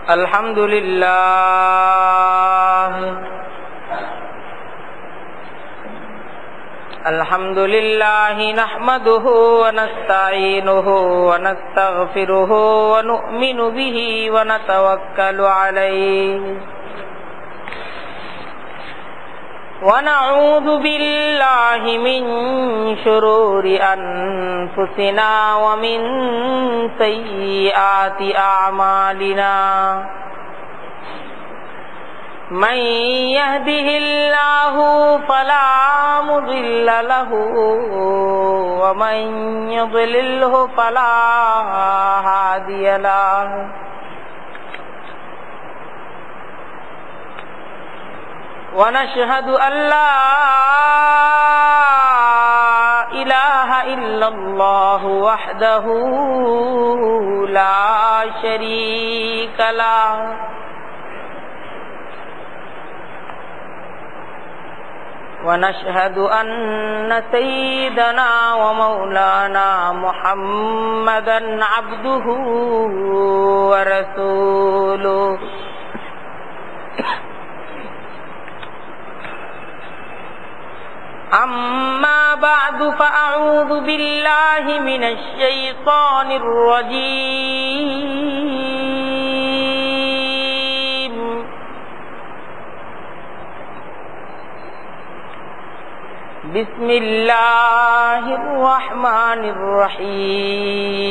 الحمد لله الحمد لله نحمده ونستعينه ونستغفره ونؤمن به ونتوكل عليه ونعوذ بالله من شرور أنفسنا ومن سيئات أعمالنا من يهده الله فلا مضل له ومن يضلله فلا هادي له ونشهد أن لا إله إلا الله وحده لا شريك له ونشهد أن سيدنا ومولانا محمدا عبده ورسوله أما بعد فأعوذ بالله من الشيطان الرجيم بسم الله الرحمن الرحيم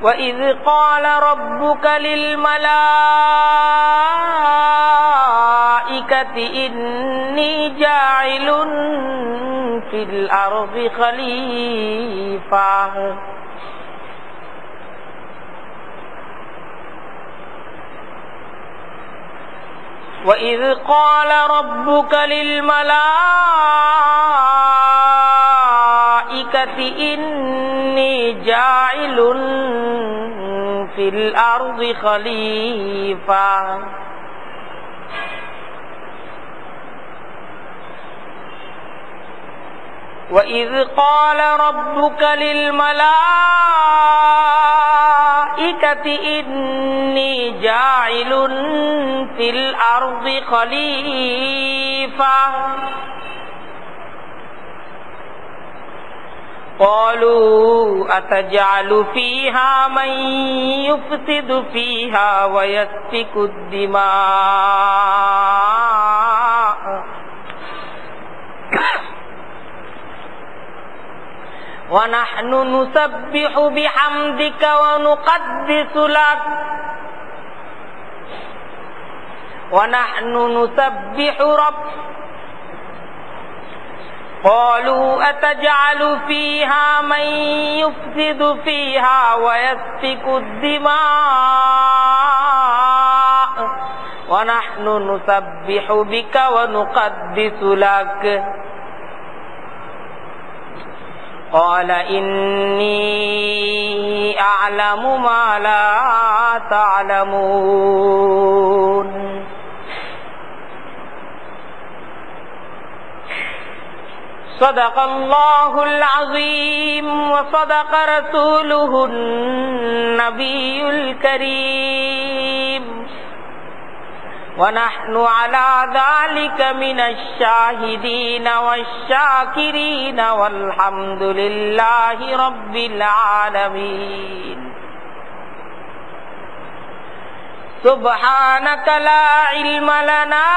وَإِذْ قَالَ رَبُّكَ لِلْمَلَائِكَةِ إِنِّي جَاعِلٌ فِي الْأَرْضِ خَلِيفَةً وَإِذْ قَالَ رَبُّكَ لِلْمَلَائِكَةِ إِنِّي جَاعِلٌ في الأرض خليفة وإذ قال ربك للملائكة إني جاعل في الأرض خليفة قالوا أتجعل فيها من يفسد فيها ويسفك الدماء ونحن نسبح بحمدك ونقدس لك ونحن نسبح قالوا أتجعل فيها من يفسد فيها ويسفك الدماء ونحن نسبح بك ونقدس لك قال إني أعلم ما لا تعلمون صدق الله العظيم وصدق رسوله النبي الكريم ونحن على ذلك من الشاهدين والشاكرين والحمد لله رب العالمين سبحانك لا علم لنا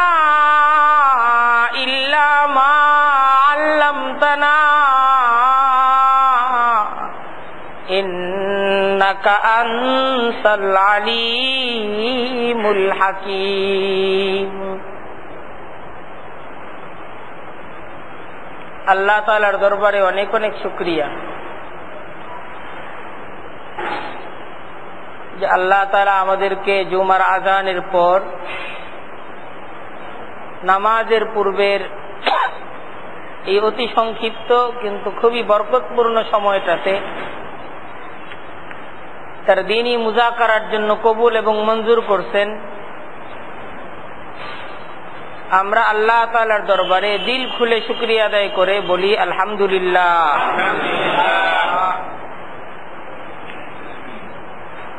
إلا ما علمتنا إنك أنت العليم الحكيم আল্লাহ তাআলার দরবারে অনেক অনেক শুকরিয়া যে আল্লাহ তাআলা আমাদেরকে জুমার আযানের পর নামাজের পূর্বের এই অতি সংক্ষিপ্ত কিন্তু খুবই বরকতপূর্ণ সময়টাতে তার দ্বীনি মুযাকারার জন্য কবুল এবং মঞ্জুর করছেন। আমরা আল্লাহ তাআলার দরবারে দিল খুলে শুকরিয়া আদায় করে বলি আলহামদুলিল্লাহ।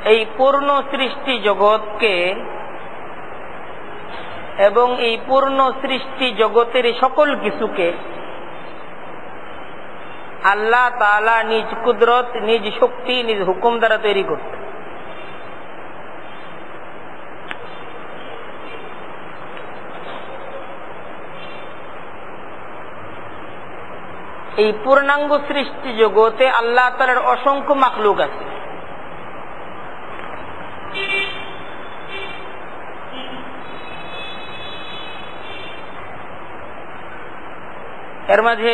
এই পূর্ণ সৃষ্টি জগৎকে এবং এই পূর্ণ সৃষ্টি জগতের সকল কিছুকে আল্লাহ তাআলা নিজ কুদরত, নিজ শক্তি, নিজ হুকুম দ্বারা তৈরি করতেন। এই পূর্ণাঙ্গ সৃষ্টি জগতে আল্লাহ তাআলার অসংখ্য মাখলুক আছে। এর মাঝে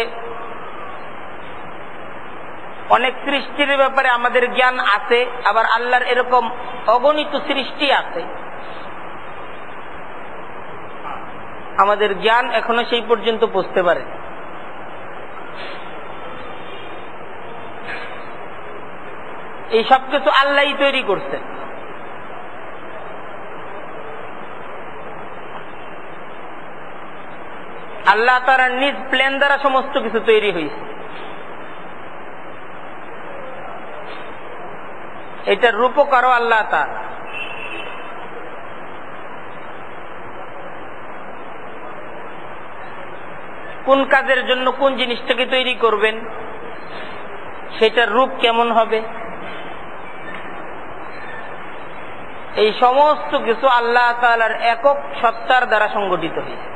অনেক সৃষ্টির ব্যাপারে আমাদের জ্ঞান আছে, আবার আল্লাহর এরকম অগণিত সৃষ্টি আছে আমাদের জ্ঞান এখনো সেই পর্যন্ত পৌঁছতে পারে। এই সব কিছু আল্লাহই তৈরি করছেন। আল্লাহ তাআলার নিজ প্ল্যান দ্বারা সমস্ত কিছু তৈরি হয়েছে। এটার রূপকারও আল্লাহ তাআলা। কোন কাজের জন্য কোন জিনিসটাকে তৈরি করবেন, সেটার রূপ কেমন হবে, এই সমস্ত কিছু আল্লাহ তাআলার একক সত্তার দ্বারা সংগঠিত হয়েছে।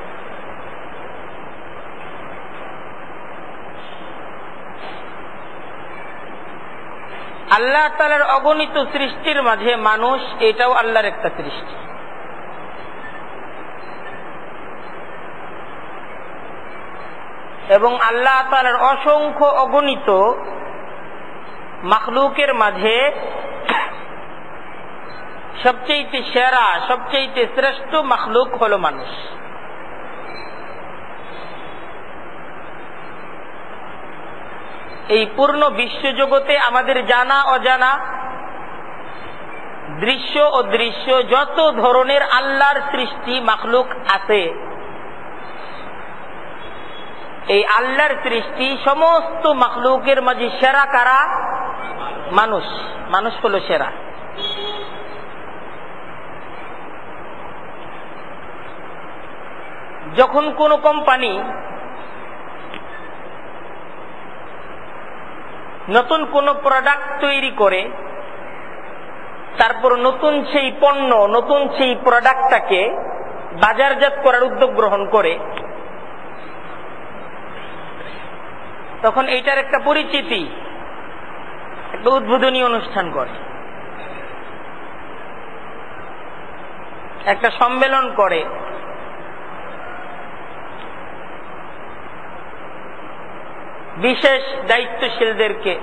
আল্লাহ তাআলার অগণিত সৃষ্টির মাঝে মানুষ এটাও আল্লাহর একটা সৃষ্টি। এবং আল্লাহ তাআলার অসংখ্য অগণিত মাখলুকের মাঝে সবচেয়ে সেরা, সবচেয়ে শ্রেষ্ঠ মাখলুক হলো মানুষ। এই পূর্ণ বিশ্বজগতে আমাদের জানা অজানা, দৃশ্য ও দৃশ্য যত ধরনের আল্লাহর সৃষ্টি মাখলুক আছে, এই আল্লাহর সৃষ্টি সমস্ত মাখলুকের মাঝে সেরা কারা? মানুষ। মানুষ হলো সেরা। যখন কোন কোম্পানি নতুন কোন প্রোডাক্ট তৈরি করে, তারপর নতুন সেই পণ্য, নতুন সেই প্রোডাক্টটাকে বাজারজাত করার উদ্যোগ গ্রহণ করে, তখন এইটার একটা পরিচিতি, একটা উদ্বোধনী অনুষ্ঠান করে, একটা সম্মেলন করে, বিশেষ দায়িত্বশীলদেরকে,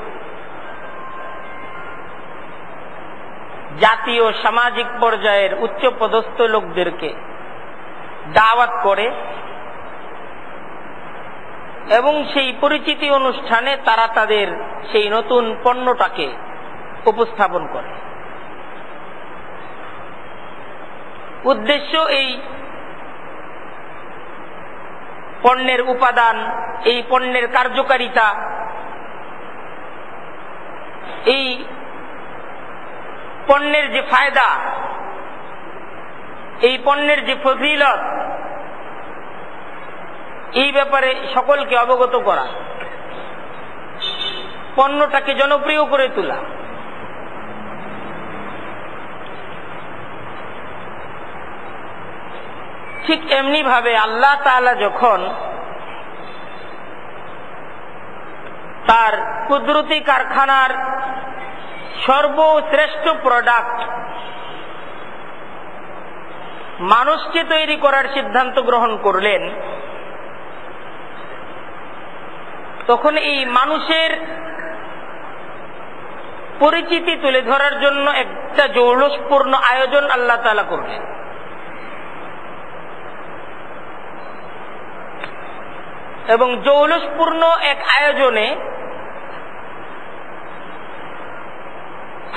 জাতীয় সামাজিক পর্যায়ের উচ্চ পদস্থ লোকদেরকে দাওয়াত করে এবং সেই পরিচিতি অনুষ্ঠানে তারা তাদের সেই নতুন পণ্যটাকে উপস্থাপন করে। উদ্দেশ্য এই পণ্যের উপাদান, এই পণ্যের কার্যকারিতা, এই পণ্যের যে ফায়দা, এই পণ্যের যে ফজিলত, এই ব্যাপারে সকলকে অবগত করা, পণ্যটাকে জনপ্রিয় করে তোলা। ঠিক এমনি ভাবে আল্লাহ তাআলা যখন তার কুদরতি কারখানার সর্বশ্রেষ্ঠ প্রোডাক্ট মানুষকে তৈরি করার সিদ্ধান্ত গ্রহণ করলেন, তখন এই মানুষের পরিচিতি তুলে ধরার জন্য একটা জৌলুসপূর্ণ আয়োজন আল্লাহ তাআলা করলেন। এবং জৌলুসপূর্ণ এক আয়োজনে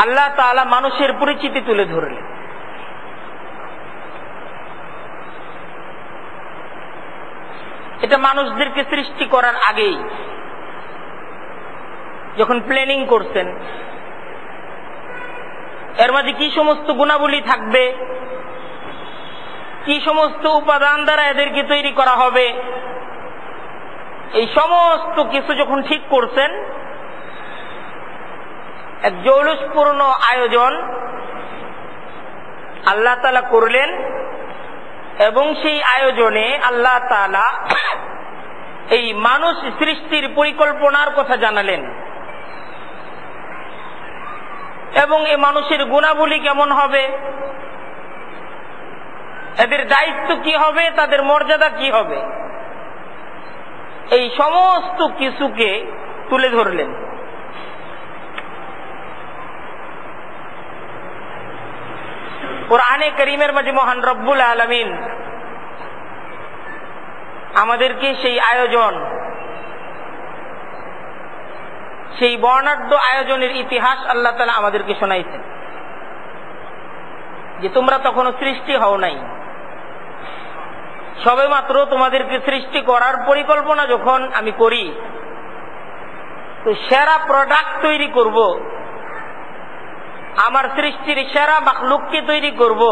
আল্লাহ তাআলা মানুষের পরিচিতি তুলে ধরলেন। এটা মানুষদেরকে সৃষ্টি করার আগেই যখন প্ল্যানিং করছেন, এর মাঝে কি সমস্ত গুণাবলী থাকবে, কি সমস্ত উপাদান দ্বারা এদেরকে তৈরি করা হবে, এই সমস্ত কিছু যখন ঠিক করছেন, এক জৌলুসপূর্ণ আয়োজন আল্লাহ তাআলা করলেন এবং সেই আয়োজনে আল্লাহ তাআলা এই মানুষ সৃষ্টির পরিকল্পনার কথা জানালেন এবং এই মানুষের গুণাবলী কেমন হবে, এদের দায়িত্ব কি হবে, তাদের মর্যাদা কি হবে, এই সমস্ত কিছুকে তুলে ধরলেন। কোরআনে কারীমের মাঝে মহান রব্বুল আলামিন আমাদেরকে সেই আয়োজন, সেই বর্ণাঢ্য আয়োজনের ইতিহাস আল্লাহ তাআলা আমাদেরকে শোনাইছেন যে তোমরা তখনও সৃষ্টি হও নাই, সবেমাত্র তোমাদেরকে সৃষ্টি করার পরিকল্পনা যখন আমি করি, তো সেরা প্রোডাক্ট তৈরি করব, আমার সৃষ্টির সেরা মাখলুককে তৈরি করব,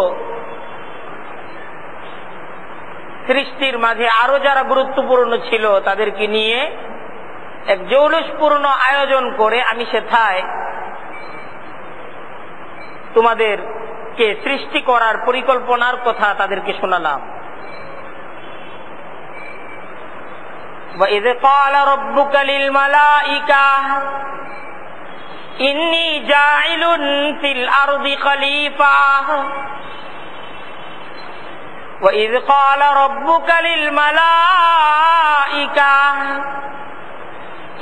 সৃষ্টির মাঝে আরো যারা গুরুত্বপূর্ণ ছিল তাদেরকে নিয়ে এক জৌলুসপূর্ণ আয়োজন করে আমি সেথায় তোমাদেরকে সৃষ্টি করার পরিকল্পনার কথা তাদেরকে শোনালাম। وَإِذْ قَالَ رَبُّكَ لِلْمَلَائِكَةِ إِنِّي جَاعِلٌ فِي الْأَرْضِ خَلِيفَةً وَإِذْ قَالَ رَبُّكَ لِلْمَلَائِكَةِ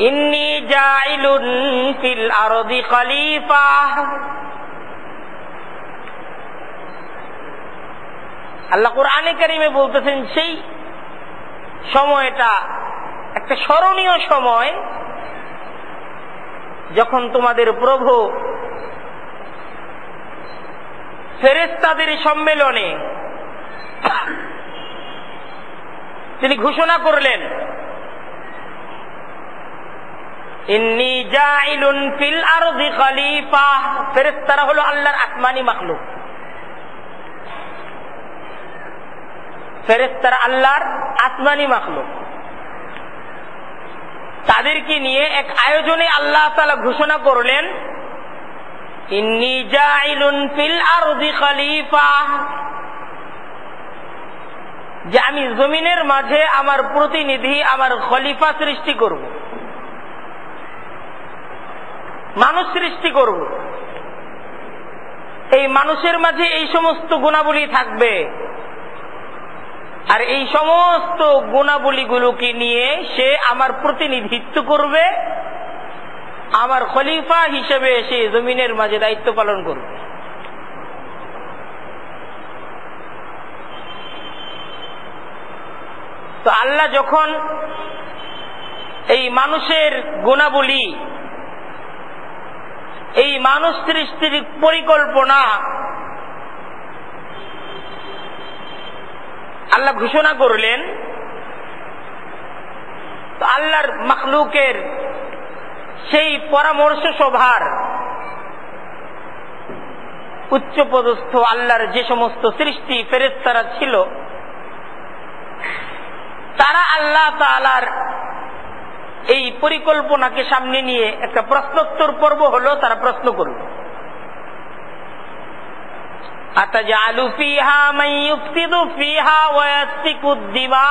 إِنِّي جَاعِلٌ فِي الْأَرْضِ خَلِيفَةً। আল্লাহ কোরআনে কারীমে বলতেছেন সেই সময়টা একটা স্মরণীয় সময় যখন তোমাদের প্রভু ফেরেশতাদের সম্মেলনে তিনি ঘোষণা করলেন, ইন্নী জাইলুন ফিল আরদি খলিফা। ফেরেশতারা হলো আল্লাহর আসমানি মাখলুক, ফেরেশতারা আল্লাহর আসমানি মাখলুক। তাদেরকে নিয়ে এক আয়োজনে আল্লাহ তাআলা ঘোষণা করলেন, ইন্নী জাইলুন ফিল আরদি খলিফা, যে আমি জমিনের মাঝে আমার প্রতিনিধি, আমার খলিফা সৃষ্টি করব, মানুষ সৃষ্টি করব। এই মানুষের মাঝে এই সমস্ত গুণাবলী থাকবে, আর এই সমস্ত গুণাবলীগুলোকে নিয়ে সে আমার প্রতিনিধিত্ব করবে, আমার খলিফা হিসেবে সে জমিনের মাঝে দায়িত্ব পালন করবে। তো আল্লাহ যখন এই মানুষের গুণাবলী, এই মানুষ সৃষ্টির পরিকল্পনা আল্লাহ ঘোষণা করলেন, তো আল্লাহর মাখলুকের সেই পরামর্শ সভার উচ্চপদস্থ আল্লাহর যে সমস্ত সৃষ্টি ফেরেশতারা ছিল, তারা আল্লাহ তাআলার এই পরিকল্পনাকে সামনে নিয়ে একটা প্রশ্নোত্তর পর্ব হলো। তারা প্রশ্ন করল, আতাজালু ফিহা মান ইউফসিদু ফিহা ওয়া ইয়াসফিকুদ দিমা।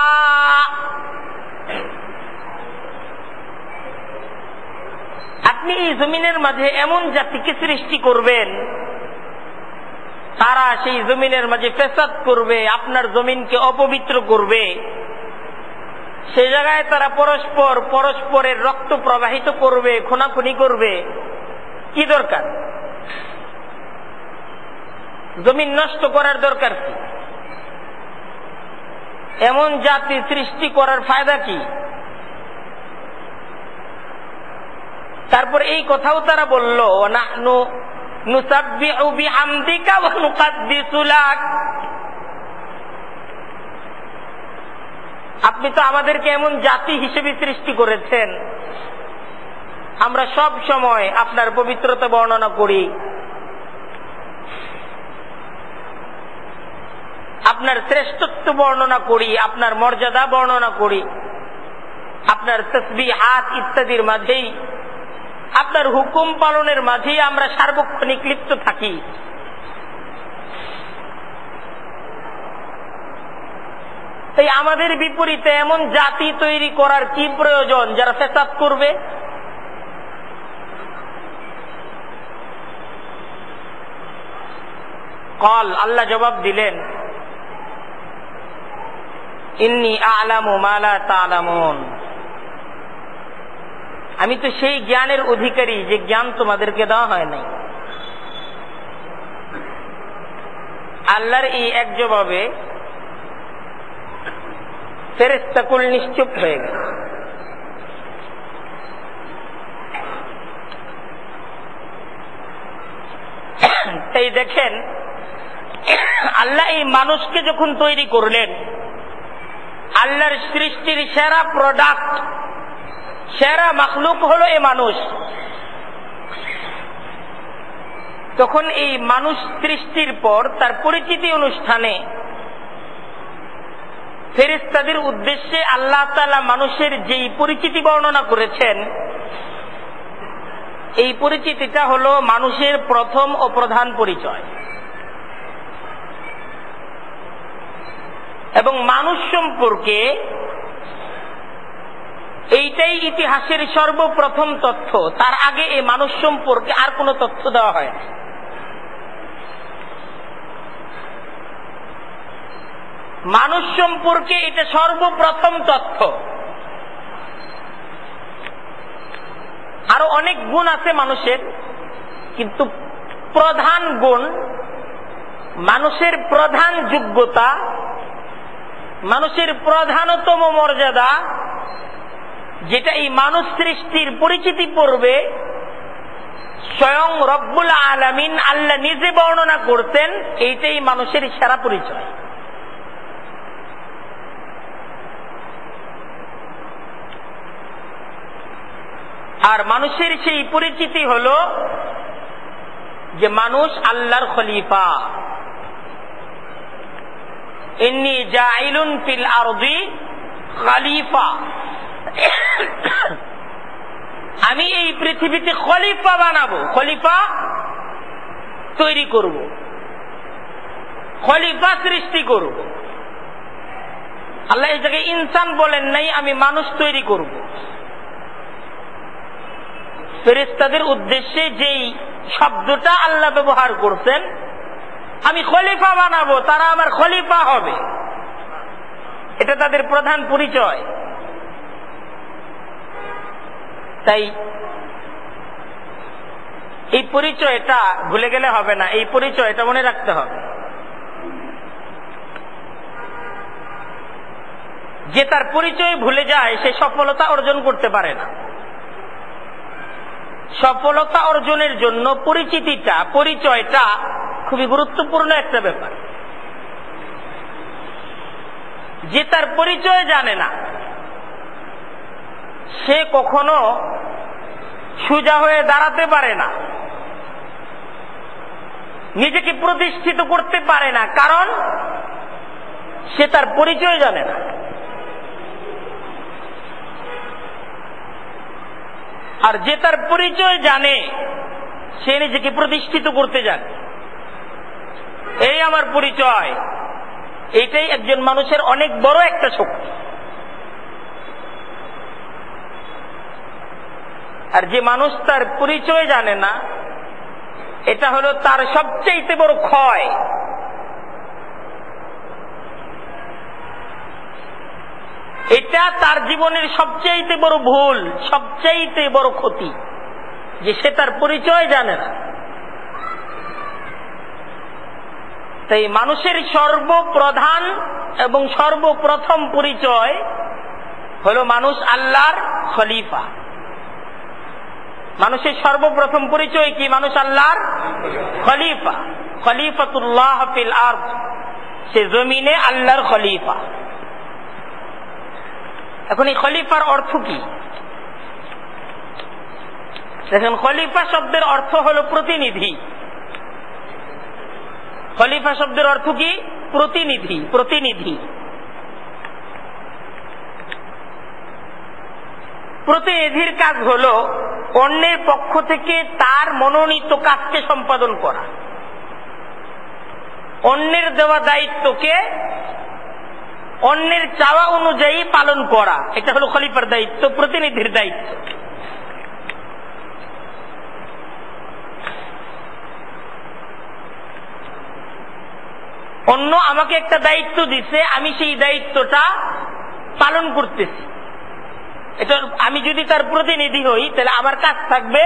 আপনি এই জমিনের মাঝে এমন জাতিকে সৃষ্টি করবেন, তারা সেই জমিনের মাঝে ফেসাদ করবে, আপনার জমিনকে অপবিত্র করবে, সে জায়গায় তারা পরস্পরের রক্ত প্রবাহিত করবে, খুনাখুনি করবে। কি দরকার? জমিন নষ্ট করার দরকার কি? এমন জাতি সৃষ্টি করার ফায়দা কি? তারপর এই কথাও তারা বলল, নাহনু নুসাব্বিহু বিহামদিকা ওয়া নুকাদ্দিসু লাক। আপনি তো আমাদেরকে এমন জাতি হিসেবে সৃষ্টি করেছেন, আমরা সব সময় আপনার পবিত্রতা বর্ণনা করি, আপনার শ্রেষ্ঠত্ব বর্ণনা করি, আপনার মর্যাদা বর্ণনা করি, আপনার তাসবিহাত ইত্যাদির মাঝেই, আপনার হুকুম পালনের মাঝেই আমরা সার্বক্ষণিক লিপ্ত থাকি। তাই আমাদের বিপরীতে এমন জাতি তৈরি করার কি প্রয়োজন যারা ফেসাদ করবে? কল, আল্লাহ জবাব দিলেন, ইন্নী আ'লামু মা লা তা'লামুন, আমি তো সেই জ্ঞানের অধিকারী যে জ্ঞান তোমাদেরকে দেওয়া হয় নাই। আল্লাহর এই এক জবাবে ফেরেশতাকুল নিশ্চুপ হয়ে গেল। তাই দেখেন, আল্লাহ এই মানুষকে যখন তৈরি করলেন, আল্লাহর সৃষ্টির সেরা প্রোডাক্ট, সেরা মাখলুক হলো এই মানুষ, তখন এই মানুষ সৃষ্টির পর তার পরিচিতি অনুষ্ঠানে ফেরেশতাদের উদ্দেশ্যে আল্লাহ তাআলা মানুষের যেই পরিচিতি বর্ণনা করেছেন, এই পরিচিতিটা হলো মানুষের প্রথম ও প্রধান পরিচয়। এবং মানুষ সম্পর্কে এইটাই ইতিহাসের সর্বপ্রথম তথ্য, তার আগে এই মানুষ সম্পর্কে আর কোনো তথ্য দেওয়া হয় না। মানুষ সম্পর্কে এটা সর্বপ্রথম তথ্য। আরো অনেক গুণ আছে মানুষের, কিন্তু প্রধান গুণ, মানুষের প্রধান যোগ্যতা, মানুষের প্রধানতম মর্যাদা, যেটা এই মানুষ সৃষ্টির পরিচিতি পড়বে, স্বয়ং রব্বুল আলামিন আল্লাহ নিজে বর্ণনা করতেন, এইটাই মানুষের সেরা পরিচয়। আর মানুষের সেই পরিচিতি হলো যে মানুষ আল্লাহর খলিফা। ইন্নী জাইলুন ফিল আরদি খলিফা, আমি এই পৃথিবীতে খলিফা বানাবো, খলিফা তৈরি করব, খলিফা সৃষ্টি করব। আল্লাহ এই জায়গায় ইনসান বলেন নাই, আমি মানুষ তৈরি করব। ফেরেশতাদের উদ্দেশ্যে যেই শব্দটা আল্লাহ ব্যবহার করছেন, আমি খলিফা বানাবো, তারা আমার খলিফা হবে, এটা তাদের প্রধান পরিচয়। তাই এই পরিচয়টা ভুলে গেলে হবে না, এই পরিচয়টা মনে রাখতে হবে। যে তার পরিচয় ভুলে যায় সে সফলতা অর্জন করতে পারে না। সফলতা অর্জনের জন্য পরিচিতিটা, পরিচয়টা খুবই গুরুত্বপূর্ণ একটা ব্যাপার। যে তার পরিচয় জানে না সে কখনো সোজা হয়ে দাঁড়াতে পারে না, নিজেকে প্রতিষ্ঠিত করতে পারে না, কারণ সে তার পরিচয় জানে না। আর যে তার পরিচয় জানে সে নিজেকে প্রতিষ্ঠিত করতে জানে। এই আমার পরিচয়, এইটাই একজন মানুষের অনেক বড় একটা শক্তি। আর যে মানুষ তার পরিচয় জানে না, এটা হলো তার সবচেয়ে বড় ক্ষয়। এটা তার জীবনের সবচেয়ে বড় ভুল, সবচেয়ে বড় ক্ষতি, যে সে তার পরিচয় জানে না। তাই মানুষের সর্বপ্রধান এবং সর্বপ্রথম পরিচয় হলো মানুষ আল্লাহর খলিফা। মানুষের সর্বপ্রথম পরিচয় কি? মানুষ আল্লাহর খলিফা, খলিফাতুল্লাহ ফিল আরদ, সে জমিনে আল্লাহর খলিফা। এখন এই খলিফার অর্থ কি? দেখেন, খলিফা শব্দের অর্থ হলো প্রতিনিধি। খলিফা শব্দের অর্থ কি? প্রতিনিধি। প্রতিনিধি প্রতিনিধির কাজ হলো অন্যের পক্ষ থেকে তার মনোনীত কাজকে সম্পাদন করা, অন্যের দেওয়া দায়িত্বকে অন্যের চাওয়া অনুযায়ী পালন করা। এটা হলো খলিফার দায়িত্ব, প্রতিনিধির দায়িত্ব। অন্য আমাকে একটা দায়িত্ব দিছে, আমি সেই দায়িত্বটা পালন করতেছি। এটা আমি যদি তার প্রতিনিধি হই, তাহলে আমার কাজ থাকবে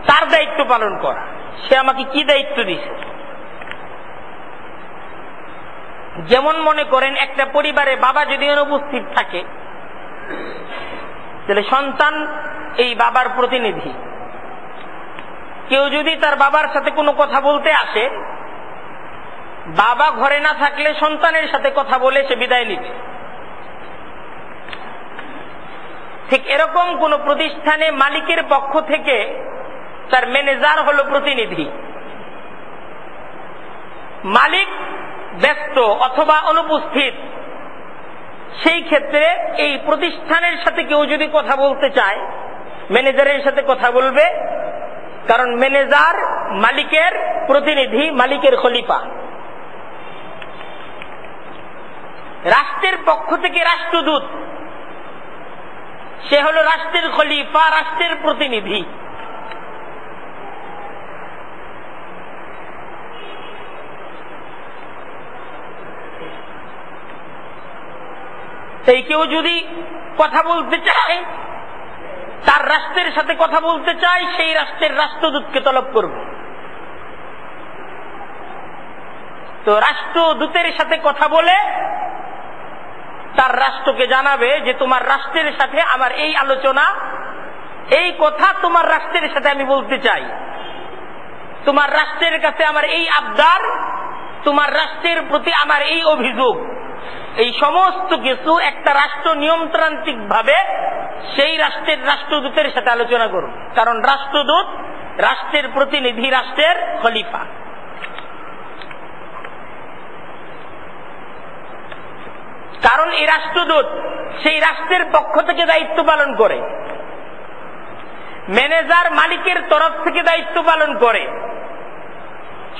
তার দায়িত্ব পালন করা। সে আমাকে কি দায়িত্ব দিছে? যেমন মনে করেন, একটা পরিবারে বাবা যদি অনুপস্থিত থাকে, তাহলে সন্তান এই বাবার প্রতিনিধি। কেউ যদি তার বাবার সাথে কোনো কথা বলতে আসে, বাবা ঘরে না থাকলে সন্তানের সাথে কথা বলে সে বিদায় নিবে। ঠিক এরকম কোন প্রতিষ্ঠানে মালিকের পক্ষ থেকে তার ম্যানেজার হলো প্রতিনিধি। মালিক ব্যস্ত অথবা অনুপস্থিত, সেই ক্ষেত্রে এই প্রতিষ্ঠানের সাথে কেউ যদি কথা বলতে চায়, ম্যানেজারের সাথে কথা বলবে, কারণ ম্যানেজার মালিকের প্রতিনিধি, মালিকের খলিফা। রাষ্ট্রের পক্ষ থেকে রাষ্ট্রদূত, সে হলো রাষ্ট্রের খলিফা, রাষ্ট্রের প্রতিনিধি। তাই কেউ যদি কথা বলতে চায়, তার রাষ্ট্রের সাথে কথা বলতে চায়, সেই রাষ্ট্রের রাষ্ট্রদূতকে তলব করবে। তো রাষ্ট্রদূতের সাথে কথা বলে তার রাষ্ট্রকে জানাবে যে তোমার রাষ্ট্রের সাথে আমার এই আলোচনা, এই কথা তোমার রাষ্ট্রের সাথে আমি বলতে চাই, তোমার রাষ্ট্রের কাছে আমার এই আবদার, তোমার রাষ্ট্রের প্রতি আমার এই অভিযোগ। এই সমস্ত কিছু একটা রাষ্ট্র নিয়মতান্ত্রিক ভাবে সেই রাষ্ট্রের রাষ্ট্রদূতের সাথে আলোচনা করুন, কারণ রাষ্ট্রদূত রাষ্ট্রের প্রতিনিধি, রাষ্ট্রের খলিফা। কারণ এই রাষ্ট্রদূত সেই রাষ্ট্রের পক্ষ থেকে দায়িত্ব পালন করে, ম্যানেজার মালিকের তরফ থেকে দায়িত্ব পালন করে,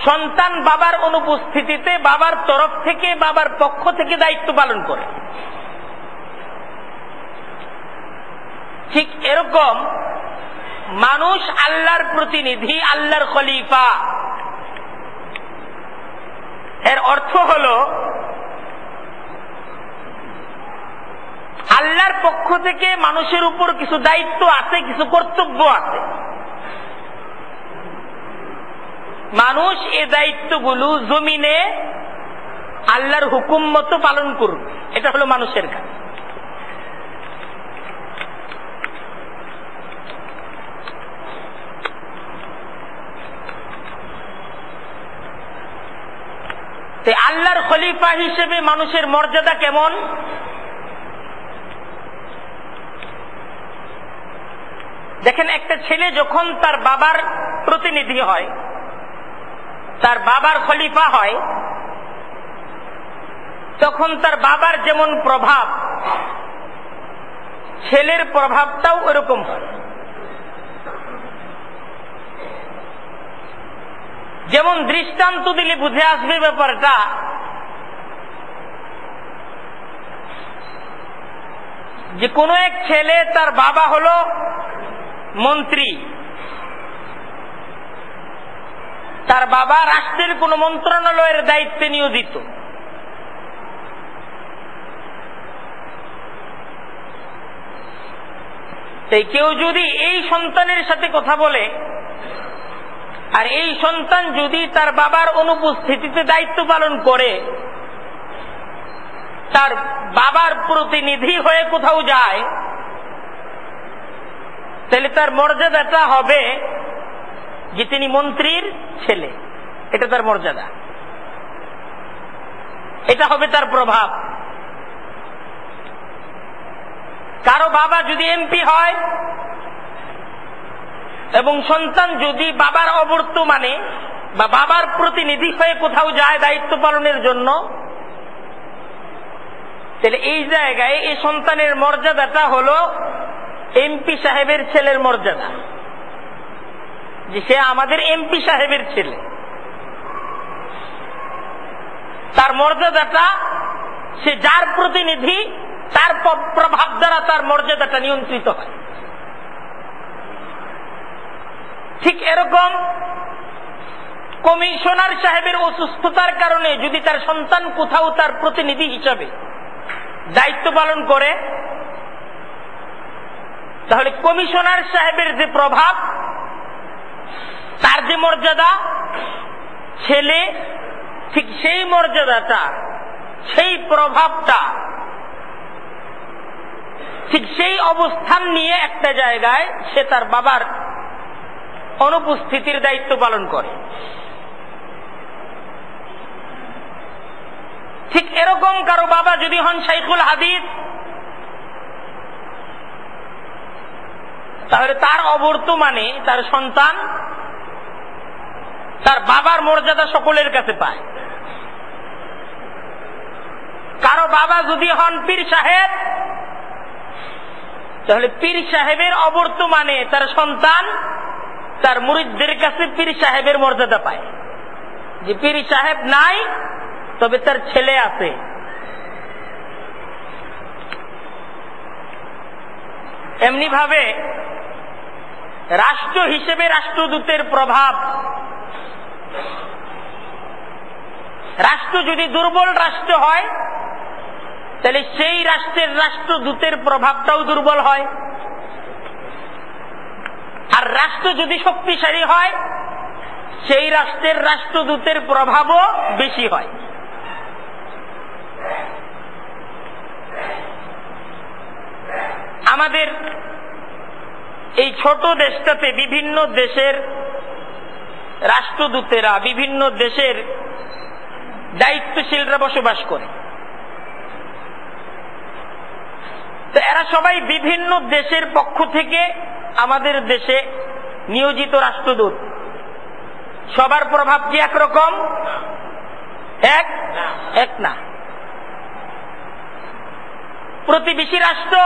সন্তান বাবার অনুপস্থিতিতে বাবার তরফ থেকে, বাবার পক্ষ থেকে দায়িত্ব পালন করে। ঠিক এরকম মানুষ আল্লাহর প্রতিনিধি, আল্লাহর খলিফা। এর অর্থ হলো আল্লাহর পক্ষ থেকে মানুষের উপর কিছু দায়িত্ব আছে, কিছু কর্তব্য আছে। মানুষ এই দায়িত্বগুলো জমিনে আল্লাহর হুকুম মতো পালন করবে, এটা হলো মানুষের কাজ। আল্লাহর খলিফা হিসেবে মানুষের মর্যাদা কেমন? দেখেন, একটা ছেলে যখন তার বাবার প্রতিনিধি হয়, তার বাবার খলিফা হয়, তখন তার বাবার যেমন প্রভাব, ছেলের প্রভাবটাও ওরকম হয়। যেমন দৃষ্টান্ত দিলে বুঝে আসবে ব্যাপারটা, যে কোন এক ছেলে, তার বাবা হলো মন্ত্রী, তার বাবা রাষ্ট্রের কোন মন্ত্রণালয়ের দায়িত্বে নিয়োজিত। তাই কেউ যদি এই সন্তানের সাথে কথা বলে, আর এই সন্তান যদি তার বাবার অনুপস্থিতিতে দায়িত্ব পালন করে, তার বাবার প্রতিনিধি হয়ে কোথাও যায়, তাহলে তার মর্যাদাটা হবে যে তিনি মন্ত্রীর ছেলে, এটা তার মর্যাদা, এটা হবে তার প্রভাব। কারো বাবা যদি এমপি হয় এবং সন্তান যদি বাবার অবর্তমানে বা বাবার প্রতিনিধি হয়ে কোথাও যায় দায়িত্ব পালনের জন্য, তাহলে এই জায়গায় এই সন্তানের মর্যাদাটা হলো এমপি সাহেবের ছেলের মর্যাদা, যে সে আমাদের এমপি সাহেবের ছেলে। তার মর্যাদাটা, সে যার প্রতিনিধি তার প্রভাব দ্বারা তার মর্যাদাটা নিয়ন্ত্রিত হয়। ঠিক এরকম কমিশনার সাহেবের অসুস্থতার কারণে যদি তার সন্তান কোথাও তার প্রতিনিধি হিসাবে দায়িত্ব পালন করে, তাহলে কমিশনার সাহেবের যে প্রভাব, তার যে মর্যাদা, ছেলে ঠিক সেই মর্যাদাটা, সেই প্রভাবটা, ঠিক সেই অবস্থান নিয়ে একটা জায়গায় সে তার বাবার অনুপস্থিতির দায়িত্ব পালন করে। ঠিক এরকম কারো বাবা যদি হন শাইখুল হাদিস, তাহলে তার অবর্তমানে তার সন্তান তার বাবার মর্যাদা সকলের কাছে পায়। কারো বাবা যদি হন পীর সাহেব, তাহলে পীর সাহেবের অবর্তমানে তার সন্তান তার মুরিদদের কাছে পীর সাহেবের মর্যাদা পায়। যে পীর সাহেব নাই, তবে তার ছেলে আছে। এমনি ভাবে রাষ্ট্র হিসেবে রাষ্ট্রদূতের প্রভাব, রাষ্ট্র যদি দুর্বল রাষ্ট্র হয়, তাহলে সেই রাষ্ট্রের রাষ্ট্রদূতের প্রভাবটাও দুর্বল হয়। আর রাষ্ট্র যদি শক্তিশালী হয়, সেই রাষ্ট্রের রাষ্ট্রদূতের প্রভাবও বেশি হয়। আমাদের এই ছোট দেশটাতে বিভিন্ন দেশের রাষ্ট্রদূতেরা, বিভিন্ন দেশের দায়িত্বশীলরা বসবাস করে। তো এরা সবাই বিভিন্ন দেশের পক্ষ থেকে আমাদের দেশে নিয়োজিত রাষ্ট্রদূত। সবার প্রভাব কি একরকম? এক না। প্রতিবেশী রাষ্ট্র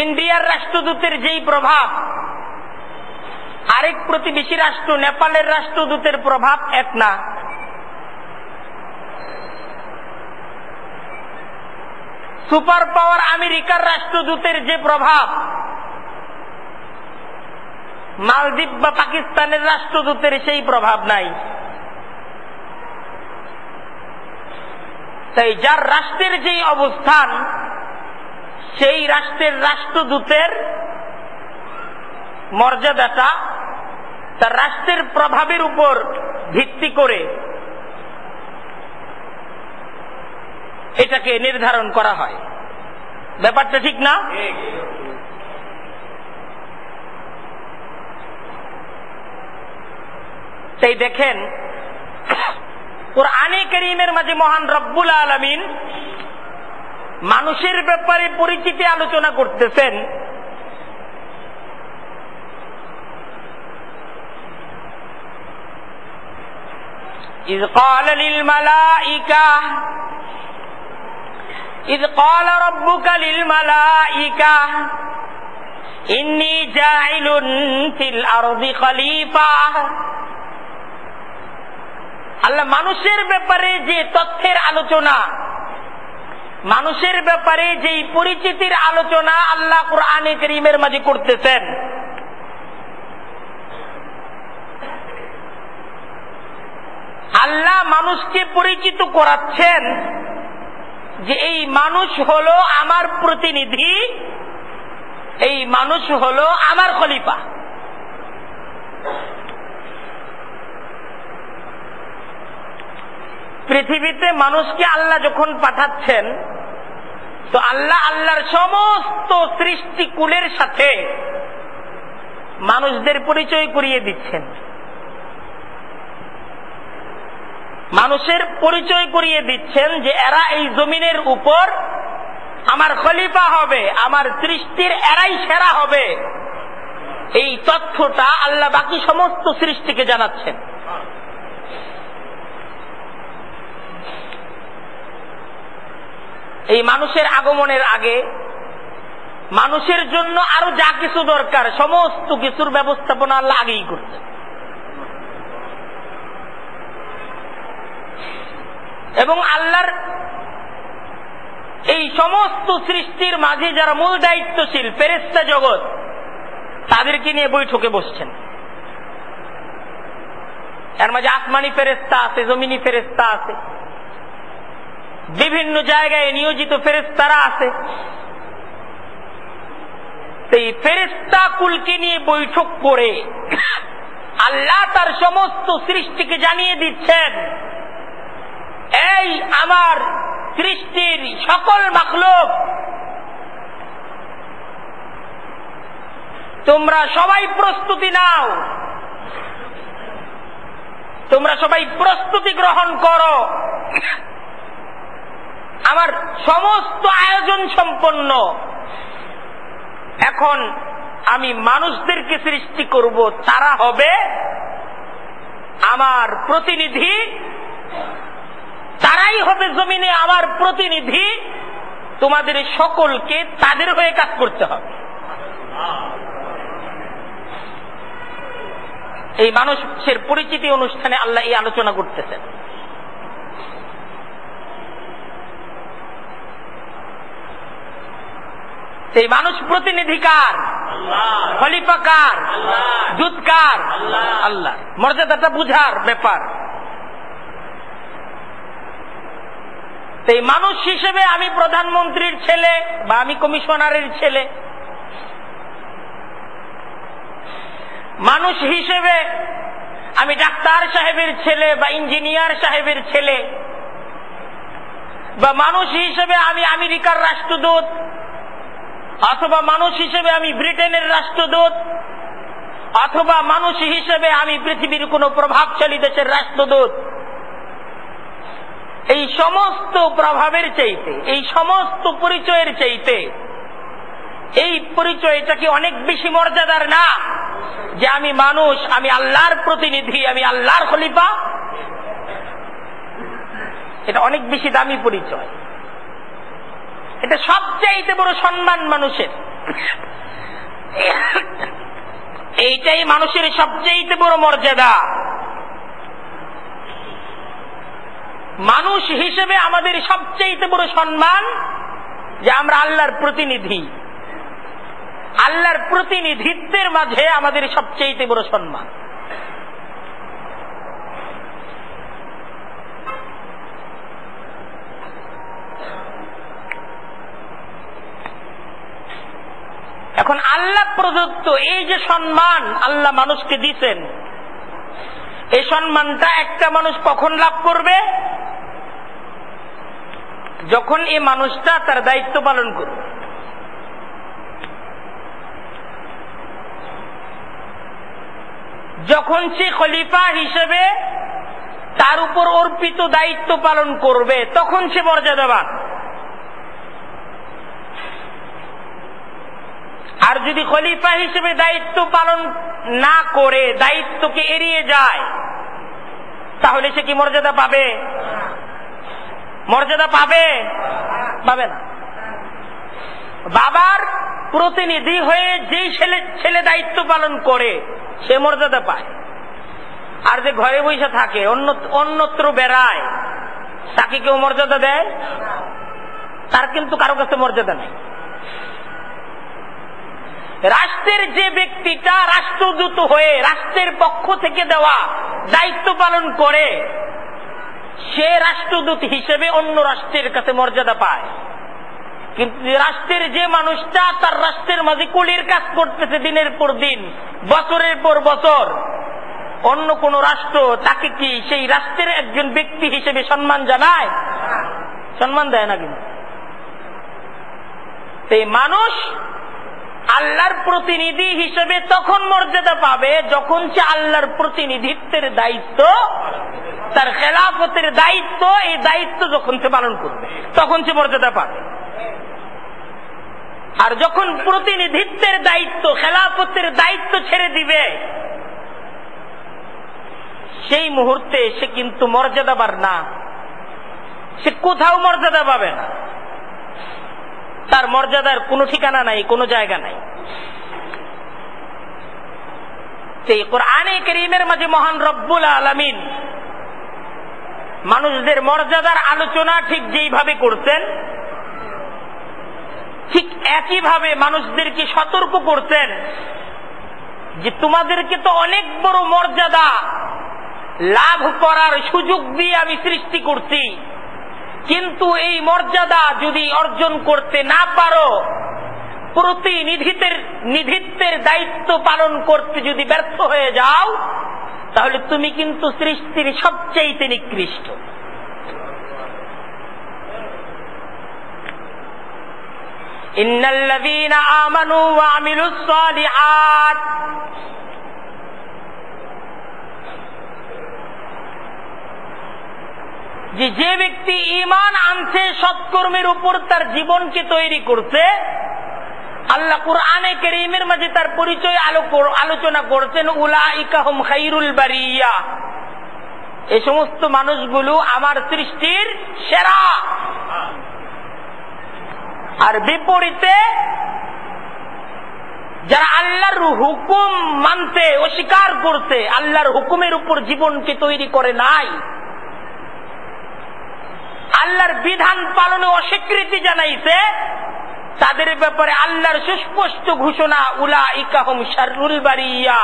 ইন্ডিয়ার রাষ্ট্রদূতের যেই প্রভাব, আরেক প্রতিবেশী রাষ্ট্র নেপালের রাষ্ট্রদূতের প্রভাব এক না। সুপার পাওয়ার আমেরিকার রাষ্ট্রদূতের যে প্রভাব, মালদ্বীপ বা পাকিস্তানের রাষ্ট্রদূতের সেই প্রভাব নাই। তাই যার রাষ্ট্রের যেই অবস্থান, সেই রাষ্ট্রের রাষ্ট্রদূতের মর্যাদাটা তার রাষ্ট্রের প্রভাবের উপর ভিত্তি করে এটাকে নির্ধারণ করা হয়। ব্যাপারটা ঠিক না? তাই দেখেন, কুরআনে কারীমের মাঝে মহান রব্বুল আলামিন মানুষের ব্যাপারে পরিচিতি আলোচনা করতেছেন। إذ قال ربك للملائكة إني جاعل في الأرض خليفة। আল্লাহ মানুষের ব্যাপারে যে তথ্যের আলোচনা, মানুষের ব্যাপারে যেই পরিচিতির আলোচনা আল্লাহ কুরআনে কারীমের মাঝে করতেছেন, আল্লাহ মানুষকে পরিচিত করাচ্ছেন যে এই মানুষ হলো আমার প্রতিনিধি, এই মানুষ হলো আমার খলিফা। পৃথিবীতে মানুষকে আল্লাহ যখন পাঠাচ্ছেন, তো আল্লাহর সমস্ত সৃষ্টিকুলের সাথে মানুষদের পরিচয় করিয়ে দিচ্ছেন। মানুষের পরিচয় করিয়ে দিচ্ছেন যে এরা এই জমিনের উপর আমার খলিফা হবে, আমার সৃষ্টির এরাই সেরা হবে, এই তথ্যটা আল্লাহ বাকি সমস্ত সৃষ্টিকে জানাচ্ছেন। এই মানুষের আগমনের আগে মানুষের জন্য আরো যা কিছু দরকার সমস্ত কিছুর ব্যবস্থাপনা আল্লাহ আগেই করতেন। এবং আল্লাহর এই সমস্ত সৃষ্টির মাঝে যারা মূল দায়িত্বশীল ফেরেশতা জগৎ, তাদেরকে নিয়ে বৈঠকে বসছেন। এর মাঝে আসমানি ফেরেশতা আছে, জমিনি ফেরেশতা আছে, বিভিন্ন জায়গায় নিয়োজিত ফেরেশতারা আছে। এই ফেরেশতা কুলকে নিয়ে বৈঠক করে আল্লাহ তার সমস্ত সৃষ্টিকে জানিয়ে দিচ্ছেন, এই আমার সৃষ্টির সকল মাখলুক, তোমরা সবাই প্রস্তুতি নাও, তোমরা সবাই প্রস্তুতি গ্রহণ করো। আমার সমস্ত আয়োজন সম্পন্ন। এখন আমি মানুষদেরকে সৃষ্টি করব, তারা হবে আমার প্রতিনিধি, তারাই হবে জমিনে আমার প্রতিনিধি। তোমাদের সকলকে তাদের হয়ে কাজ করতে হবে। এই মানুষের পরিচিতি অনুষ্ঠানে আল্লাহ এই আলোচনা করতেছেন। সেই মানুষ প্রতিনিধি কার? খলিফা কার? দূত কার? আল্লাহ। মর্যাদাটা বুঝার ব্যাপার। সেই মানুষ হিসেবে আমি প্রধানমন্ত্রীর ছেলে বা আমি কমিশনারের ছেলে, মানুষ হিসেবে আমি ডাক্তার সাহেবের ছেলে বা ইঞ্জিনিয়ার সাহেবের ছেলে, বা মানুষ হিসেবে আমি আমেরিকার রাষ্ট্রদূত, অথবা মানুষ হিসেবে আমি ব্রিটেনের রাষ্ট্রদূত, অথবা মানুষ হিসেবে আমি পৃথিবীর কোন প্রভাবশালী দেশের রাষ্ট্রদূত। এই সমস্ত প্রভাবের চাইতে, এই সমস্ত পরিচয়ের চাইতে এই পরিচয়টা কি অনেক বেশি মর্যাদার না? যে আমি মানুষ, আমি আল্লাহর প্রতিনিধি, আমি আল্লাহর খলিফা। এটা অনেক বেশি দামি পরিচয়। এটা সবচাইতে বড় সম্মান মানুষের। এইটাই মানুষের সবচাইতে বড় মর্যাদা। মানুষ হিসেবে আমাদের সবচাইতে বড় সম্মান যে আমরা আল্লাহর প্রতিনিধি। আল্লাহর প্রতিনিধিত্বের মাঝে আমাদের সবচাইতে বড় সম্মান। এখন আল্লাহ প্রদত্ত এই যে সম্মান আল্লাহ মানুষকে দিচ্ছেন, এই সম্মানটা একটা মানুষ কখন লাভ করবে? যখন এই মানুষটা তার দায়িত্ব পালন করবে। যখন সে খলিফা হিসেবে তার উপর অর্পিত দায়িত্ব পালন করবে, তখন সে মর্যাদাবান। আর যদি খলিফা হিসেবে দায়িত্ব পালন না করে দায়িত্বকে এড়িয়ে যায়, তাহলে সে কি মর্যাদা পাবে? মর্যাদা পাবে? পাবে না। বাবার প্রতিনিধি হয়ে যেই ছেলে দায়িত্ব পালন করে সে মর্যাদা পায়। আর যে ঘরে বসে থাকে, অন্যত্র বেড়ায়, তাকে কেউ মর্যাদা দেয়? তার কিন্তু কারো কাছে মর্যাদা নেই। রাষ্ট্রের যে ব্যক্তিটা রাষ্ট্রদূত হয়ে রাষ্ট্রের পক্ষ থেকে দেওয়া দায়িত্ব পালন করে, সে রাষ্ট্রদূত হিসেবে অন্য রাষ্ট্রের কাছে মর্যাদা পায়। কিন্তু রাষ্ট্রের যে মানুষটা তার রাষ্ট্রের মাঝে কুলির কাজ করতেছে দিনের পর দিন, বছরের পর বছর, অন্য কোন রাষ্ট্র তাকে কি সেই রাষ্ট্রের একজন ব্যক্তি হিসেবে সম্মান জানায়? সম্মান দেয় না। কিন্তু এই মানুষ আল্লাহর প্রতিনিধি হিসেবে তখন মর্যাদা পাবে যখন সে আল্লাহর প্রতিনিধিত্বের দায়িত্ব, তার খেলাফতের দায়িত্ব, এই দায়িত্ব যখন সে পালন করবে, তখন সে মর্যাদা পাবে। আর যখন প্রতিনিধিত্বের দায়িত্ব, খেলাফতের দায়িত্ব ছেড়ে দিবে, সেই মুহূর্তে সে কিন্তু মর্যাদাবার না, সে কোথাও মর্যাদা পাবে না, তার মর্যাদার কোনো ঠিকানা নাই, কোনো জায়গা নাই। সেই কোরআনে কারীমের মাঝে মহান রব্বুল আলামিন মানুষদের মর্যাদার আলোচনা ঠিক যেইভাবে করছেন, ঠিক একইভাবে মানুষদেরকে সতর্ক করছেন যে তোমাদেরকে তো অনেক বড় মর্যাদা লাভ করার সুযোগ দিয়ে আমি সৃষ্টি করছি, কিন্তু এই মর্যাদা যদি অর্জন করতে না পারো, প্রতিনিধিত্বের দায়িত্ব পালন করতে যদি ব্যর্থ হয়ে যাও, তাহলে তুমি কিন্তু সৃষ্টির সবচেয়ে নিকৃষ্ট। ইন্নাল্লাযীনা আমানু ওয়া আমিলুস সালিহাত, যে ব্যক্তি ঈমান আনছে, সৎকর্মের উপর তার জীবনকে তৈরি করছে, আল্লাহ কুরআনে কারীমের মাঝে তার পরিচয় আলোচনা করছেন, উলাইকা হুম খায়রুল বারিয়া, এই সমস্ত মানুষগুলো আমার সৃষ্টির সেরা। আর বিপরীতে যারা আল্লাহর হুকুম মানতে অস্বীকার করছে, আল্লাহর হুকুমের উপর জীবনকে তৈরি করে নাই, আল্লাহর বিধান পালনে অস্বীকৃতি জানাইছে, তাদের ব্যাপারে আল্লাহর সুস্পষ্ট ঘোষণা, উলাইকা হুম শাররুল বারিয়া,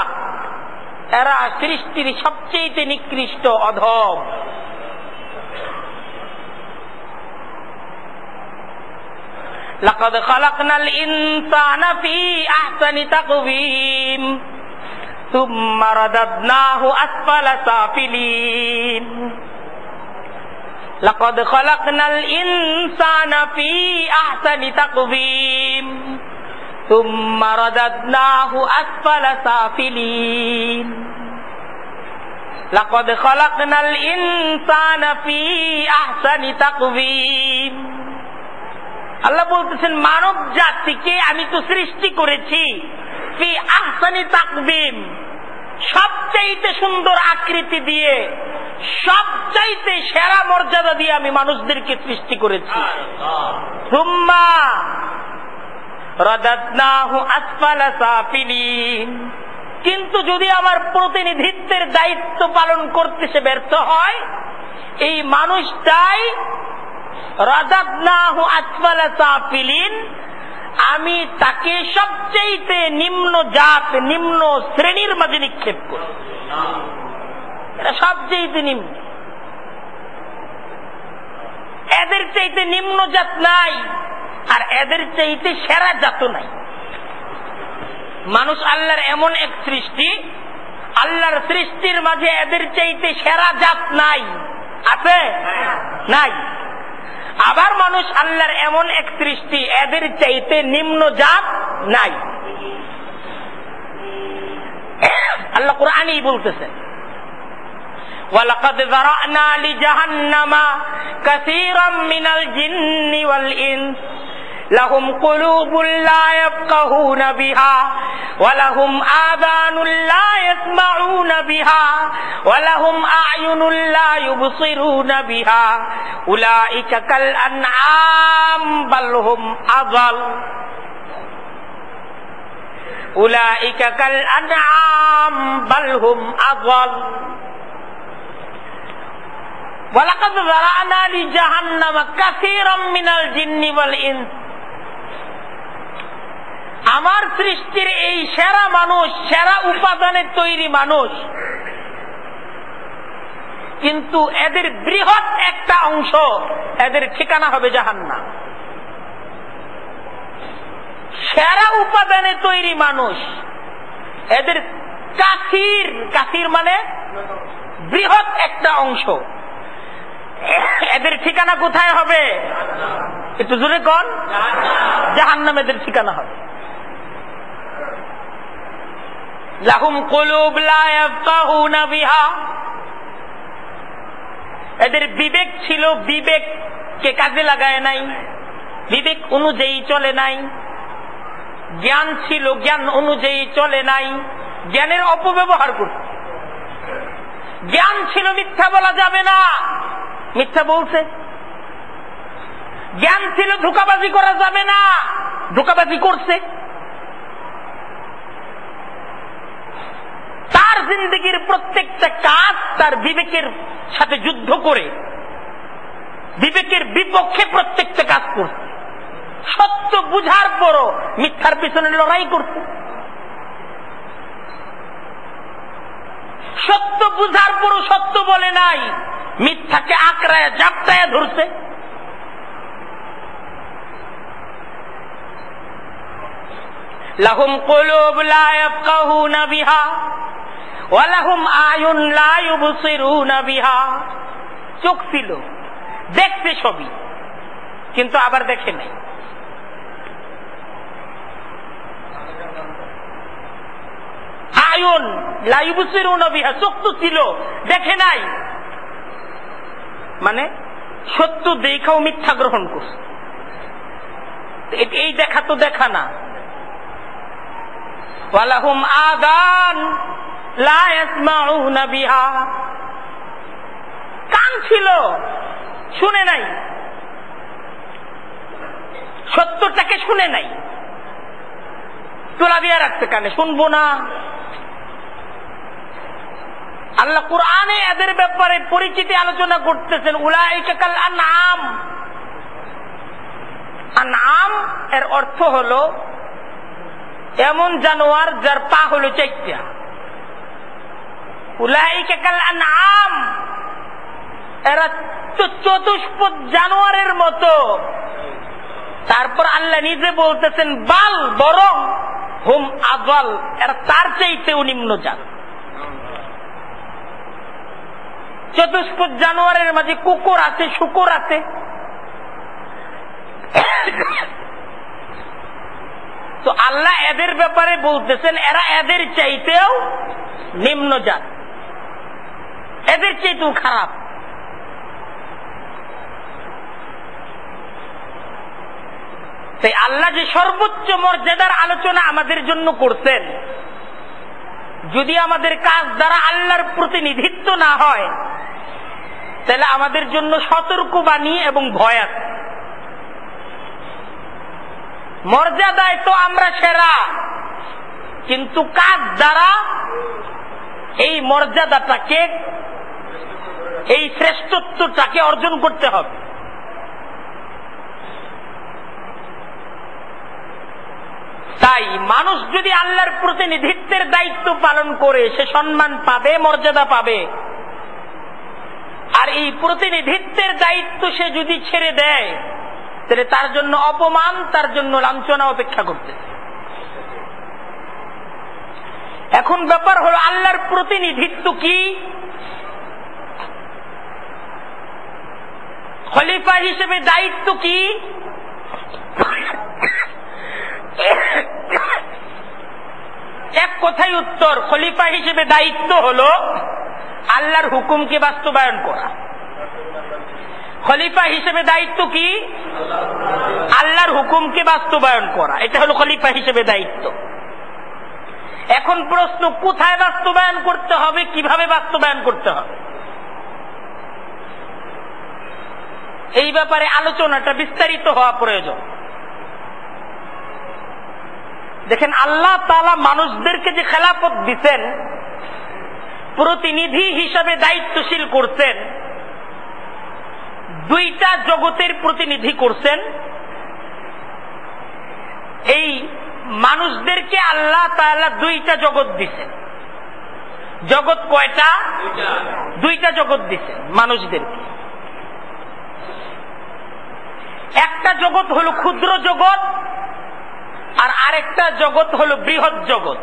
এরা সৃষ্টির সবচেয়ে নিকৃষ্ট অধম। লাকাদ খালাকনাল ইনসানা ফি আহসানি তাকওয়িম সুম্মা রাদাদনাহু আসফালা সাফিলিন। লাকাদ খালাকনাল ইনসানা ফি আহসানি তাকওয়িম সুম্মা রাদাদনাহু আসফালা সাফিলিন। লাকাদ খালাকনাল ইনসানা ফি আহসানি তাকওয়িম। আল্লাহ বলতেছেন মানব জাতিকে আমি তো সৃষ্টি করেছি ফি আহসানি তাকওয়িম, সবচাইতে সুন্দর আকৃতি দিয়ে, সবচাইতে সেরা মর্যাদা দিয়ে আমি মানুষদেরকে সৃষ্টি করেছি। সুম্মা রাদাদনাহু আসফালা সাফিলিন, কিন্তু যদি আমার প্রতিনিধিত্বের দায়িত্ব পালন করতে সে ব্যর্থ হয়, এই মানুষটাই রাদাদনাহু আসফালা সাফিলিন, আমি তাকে সবচেয়ে নিম্ন জাত, নিম্ন শ্রেণীর মাঝে নিক্ষেপ করি। এরা সবচেয়ে নিম্ন, এদের চাইতে নিম্ন জাত নাই, আর এদের চাইতে সেরা জাত নাই। মানুষ আল্লাহর এমন এক সৃষ্টি, আল্লাহর সৃষ্টির মাঝে এদের চাইতে সেরা জাত নাই, আছে? নাই। আবার মানুষ আল্লাহর এমন এক সৃষ্টি, এদের চাইতে নিম্ন জাত নাই। আল্লাহ কুরআনেই বলতেছেন, ওয়ালাকাদ যারানা লিজাহান্নামা কাসীরাম মিনাল জিন্নি ওয়াল ইনস লাহুম কুলুবুন লা ইয়াফকাহুনা বিহা ওয়া লাহুম আযানুন লা ইয়াসমাউনা বিহা ওয়া লাহুম আ'য়ুনুন লা ইউবসিরুনা বিহা উলাইকা কাল আনআম বাল হুম আযাল। উলাইকা কাল আনআম বাল হুম আযাল। ওয়ালাকাদ যারানা লিজাহান্নামা কাসীরাম মিনাল জিন্নি ওয়াল ইনস, আমার সৃষ্টির এই সেরা মানুষ, সেরা উপাদানের তৈরি মানুষ, কিন্তু এদের বৃহৎ একটা অংশ, এদের ঠিকানা হবে জাহান্নাম। সেরা উপাদানে তৈরি মানুষ, এদের কাসির, কাসির মানে বৃহৎ একটা অংশ, এদের ঠিকানা কোথায় হবে? একটু জোরে কোন? জাহান্নাম এদের ঠিকানা হবে। লাহুম কুলুব লা ইয়াফকাহুনা বিহা, এদের বিবেক ছিল, বিবেককে কাজে লাগায় নাই, বিবেক অনুযায়ী চলে নাই। জ্ঞান ছিল, জ্ঞান অনুযায়ী চলে নাই, জ্ঞানের অপব্যবহার করছে। জ্ঞান ছিল মিথ্যা বলা যাবে না, মিথ্যা বলছে। জ্ঞান ছিল ধোঁকাবাজি করা যাবে না, ধোঁকাবাজি করছে। তার জিন্দেগির প্রত্যেকটা কাজ তার বিবেকের সাথে যুদ্ধ করে, বিবেকের বিপক্ষে প্রত্যেকটা কাজ করছে। সত্য বুঝার পরও মিথ্যার পিছনে লড়াই করছে। সত্য বুঝার পরও সত্য বলে নাই, মিথ্যাকে আঁকড়ায় জাপটায় ধরছে। লাহুম কুলুব লা ইয়াফকাহুনা বিহা ওয়া লাহুম আয়ুন লা ইউবসিরুনা বিহা। চোখ ছিল, দেখছে সবই, কিন্তু আবার দেখে নাই। আয়ুন লা ইউবসিরুনা বিহা, চোখ তো ছিল, দেখে নাই। মানে সত্য দেখাও মিথ্যা গ্রহণ করছে। এই দেখা তো দেখা না। ওয়ালাহুম আযান লা ইয়াসমাউনা বিহা, কান ছিল, শুনে নাই, সত্যটাকে শুনে নাই, তোলা দিয়ে রাখছে কানে, শুনবো না। আল্লাহ কুরআনে এদের ব্যাপারে পরিচিতি আলোচনা করতেছেন। উলাইকা কাল আনআম। আনআম এর অর্থ হলো এমন জানোয়ার যার পা হলো চারটা। উলাইকা কাল আনআম, এরা চতুষ্পদ জানোয়ারের মতো। তারপর আল্লাহ নিজে বলতেছেন বাল, বরং হুম আযাল, এরা তার চাইতেও নিম্নজাত। চতুষ্পদ জানোয়ারের মাঝে কুকুর আছে, শুকর আছে। তো আল্লাহ এদের ব্যাপারে বলতেছেন এরা এদের চাইতেও নিম্নজাত, এদের চাইতেও খারাপ। তাই আল্লাহ যে সর্বোচ্চ মর্যাদার আলোচনা আমাদের জন্য করছেন, যদি আমাদের কাজ দ্বারা আল্লাহর প্রতিনিধিত্ব না হয়, তাহলে আমাদের জন্য সতর্কবাণী এবং ভয় আছে। মর্যাদায় তো আমরা সেরা, কিন্তু কাজ দ্বারা এই মর্যাদাটাকে, এই শ্রেষ্ঠত্বটাকে অর্জন করতে হবে। তাই মানুষ যদি আল্লাহর প্রতিনিধিত্বের দায়িত্ব পালন করে সে সম্মান পাবে, মর্যাদা পাবে। আর এই প্রতিনিধিত্বের দায়িত্ব সে যদি ছেড়ে দেয়, তাহলে তার জন্য অপমান, তার জন্য লাঞ্ছনা অপেক্ষা করতে। এখন ব্যাপার হলো আল্লাহর প্রতিনিধিত্ব কি? খলিফা হিসেবে দায়িত্ব কি? এক কথাই উত্তর, খলিফা হিসেবে দায়িত্ব হলো আল্লাহর হুকুমকে বাস্তবায়ন করা। খলিফা হিসেবে দায়িত্ব কি? আল্লাহর হুকুমকে বাস্তবায়ন করা, এটা হলো খলিফা হিসেবে দায়িত্ব। এখন প্রশ্ন, কোথায় বাস্তবায়ন করতে হবে, কিভাবে বাস্তবায়ন করতে হবে? এই ব্যাপারে আলোচনাটা বিস্তারিত হওয়া প্রয়োজন। দেখেন, আল্লাহ তাআলা মানুষদেরকে যে খেলাফত দিচ্ছেন, প্রতিনিধি হিসাবে দায়িত্বশীল করছেন, দুইটা জগতের প্রতিনিধি করছেন। এই মানুষদেরকে আল্লাহ তাআলা দুইটা জগৎ দিচ্ছেন। জগৎ কয়টা? দুইটা জগৎ দিচ্ছেন মানুষদেরকে। একটা জগৎ হলো ক্ষুদ্র জগৎ, আর আরেকটা জগৎ হলো বৃহৎ জগৎ।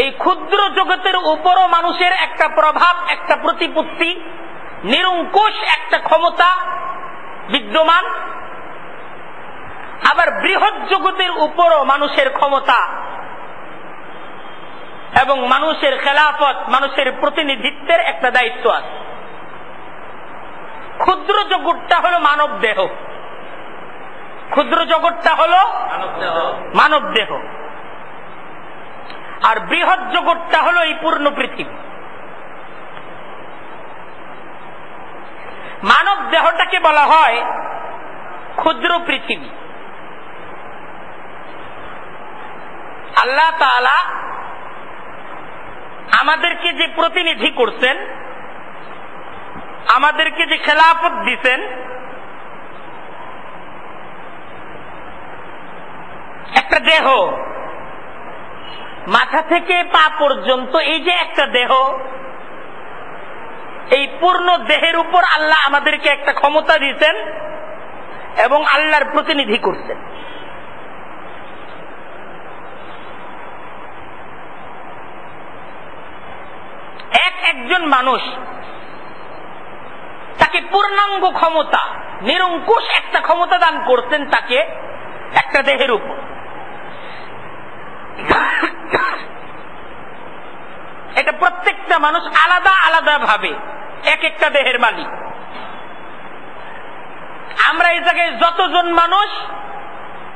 এই ক্ষুদ্র জগতের উপরও মানুষের একটা প্রভাব, একটা প্রতিপত্তি, নিরঙ্কুশ একটা ক্ষমতা বিদ্যমান। আবার বৃহৎ জগতের উপরও মানুষের ক্ষমতা এবং মানুষের খেলাফত, মানুষের প্রতিনিধিত্বের একটা দায়িত্ব আছে। ক্ষুদ্র জগৎটা হলো মানব দেহ, ক্ষুদ্র জগৎটা হলো মানব দেহ, আর বৃহৎ জগৎটা হলো এই পূর্ণ পৃথিবী। মানব দেহটাকে বলা হয় ক্ষুদ্র পৃথিবী। আল্লাহ তাআলা আমাদেরকে যে প্রতিনিধি করছেন, আমাদেরকে যে খেলাফত দিছেন, একটা দেহ মাথা থেকে পা পর্যন্ত, এই যে একটা দেহ, এই পূর্ণ দেহের উপর আল্লাহ আমাদেরকে একটা ক্ষমতা দিয়েছেন এবং আল্লাহর প্রতিনিধি করছেন। একজন মানুষ, তাকে পূর্ণাঙ্গ ক্ষমতা, নিরঙ্কুশ একটা ক্ষমতা দান করছেন তাকে একটা দেহের উপর। এটা প্রত্যেকটা মানুষ আলাদা আলাদা ভাবে এক একটা দেহের মালিক। আমরা এই জায়গায় যতজন মানুষ,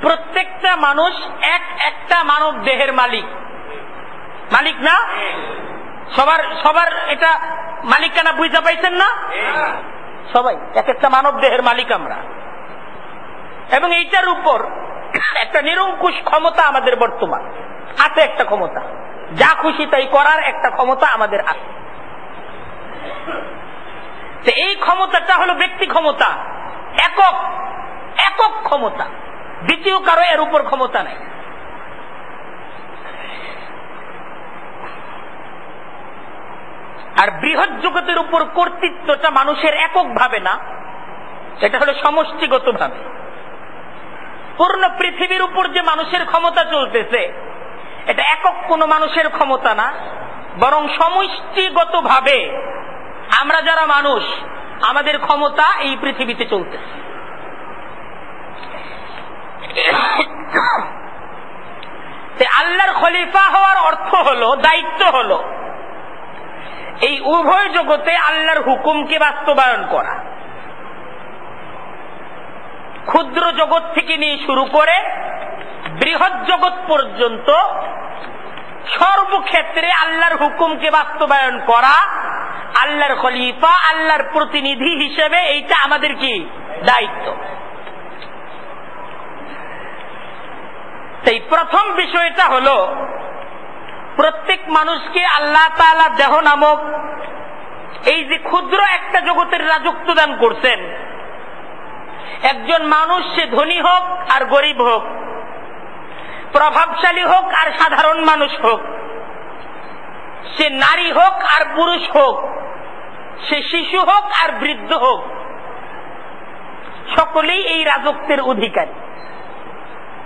প্রত্যেকটা মানুষ এক একটা মানব দেহের মালিক। মালিক না? সবার এটা মালিকানা বুঝা পাইছেন না? সবাই এক একটা মানব দেহের মালিক আমরা, এবং এইটার উপর একটা নিরঙ্কুশ ক্ষমতা আমাদের বর্তমান আছে। একটা ক্ষমতা, যা খুশি তাই করার একটা ক্ষমতা আমাদের আছে। এই ক্ষমতাটা হলো ব্যক্তি ক্ষমতা, একক একক ক্ষমতা, দ্বিতীয় কারো এর উপর ক্ষমতা নাই। আর বৃহৎ জগতের উপর কর্তৃত্বটা মানুষের একক ভাবে না, এটা হলো সমষ্টিগত ভাবে। পূর্ণ পৃথিবীর উপর যে মানুষের ক্ষমতা চলতেছে, এটা একক কোন মানুষের ক্ষমতা না, বরং সমষ্টিগত ভাবে আমরা যারা মানুষ, আমাদের ক্ষমতা এই পৃথিবীতে চলতেছে। আল্লাহর খলিফা হওয়ার অর্থ হলো, দায়িত্ব হলো এই উভয় জগতে আল্লাহর হুকুমকে বাস্তবায়ন করা। ক্ষুদ্র জগৎ থেকে নিয়ে শুরু করে বৃহৎ জগৎ পর্যন্ত সর্বক্ষেত্রে আল্লাহর হুকুমকে বাস্তবায়ন করা, আল্লাহর খলিফা, আল্লাহর প্রতিনিধি হিসেবে এইটা আমাদের কি দায়িত্ব। সেই প্রথম বিষয়টা হলো, প্রত্যেক মানুষকে আল্লাহ তাআলা দেহ নামক এই যে ক্ষুদ্র একটা জগতের রাজত্ব দান করছেন। একজন মানুষ, সে ধনী হোক আর গরিব হোক, প্রভাবশালী হোক আর সাধারণ মানুষ হোক, সে নারী হোক আর পুরুষ হোক, সে শিশু হোক আর বৃদ্ধ হোক, সকলেই এই রাজত্বের অধিকারী।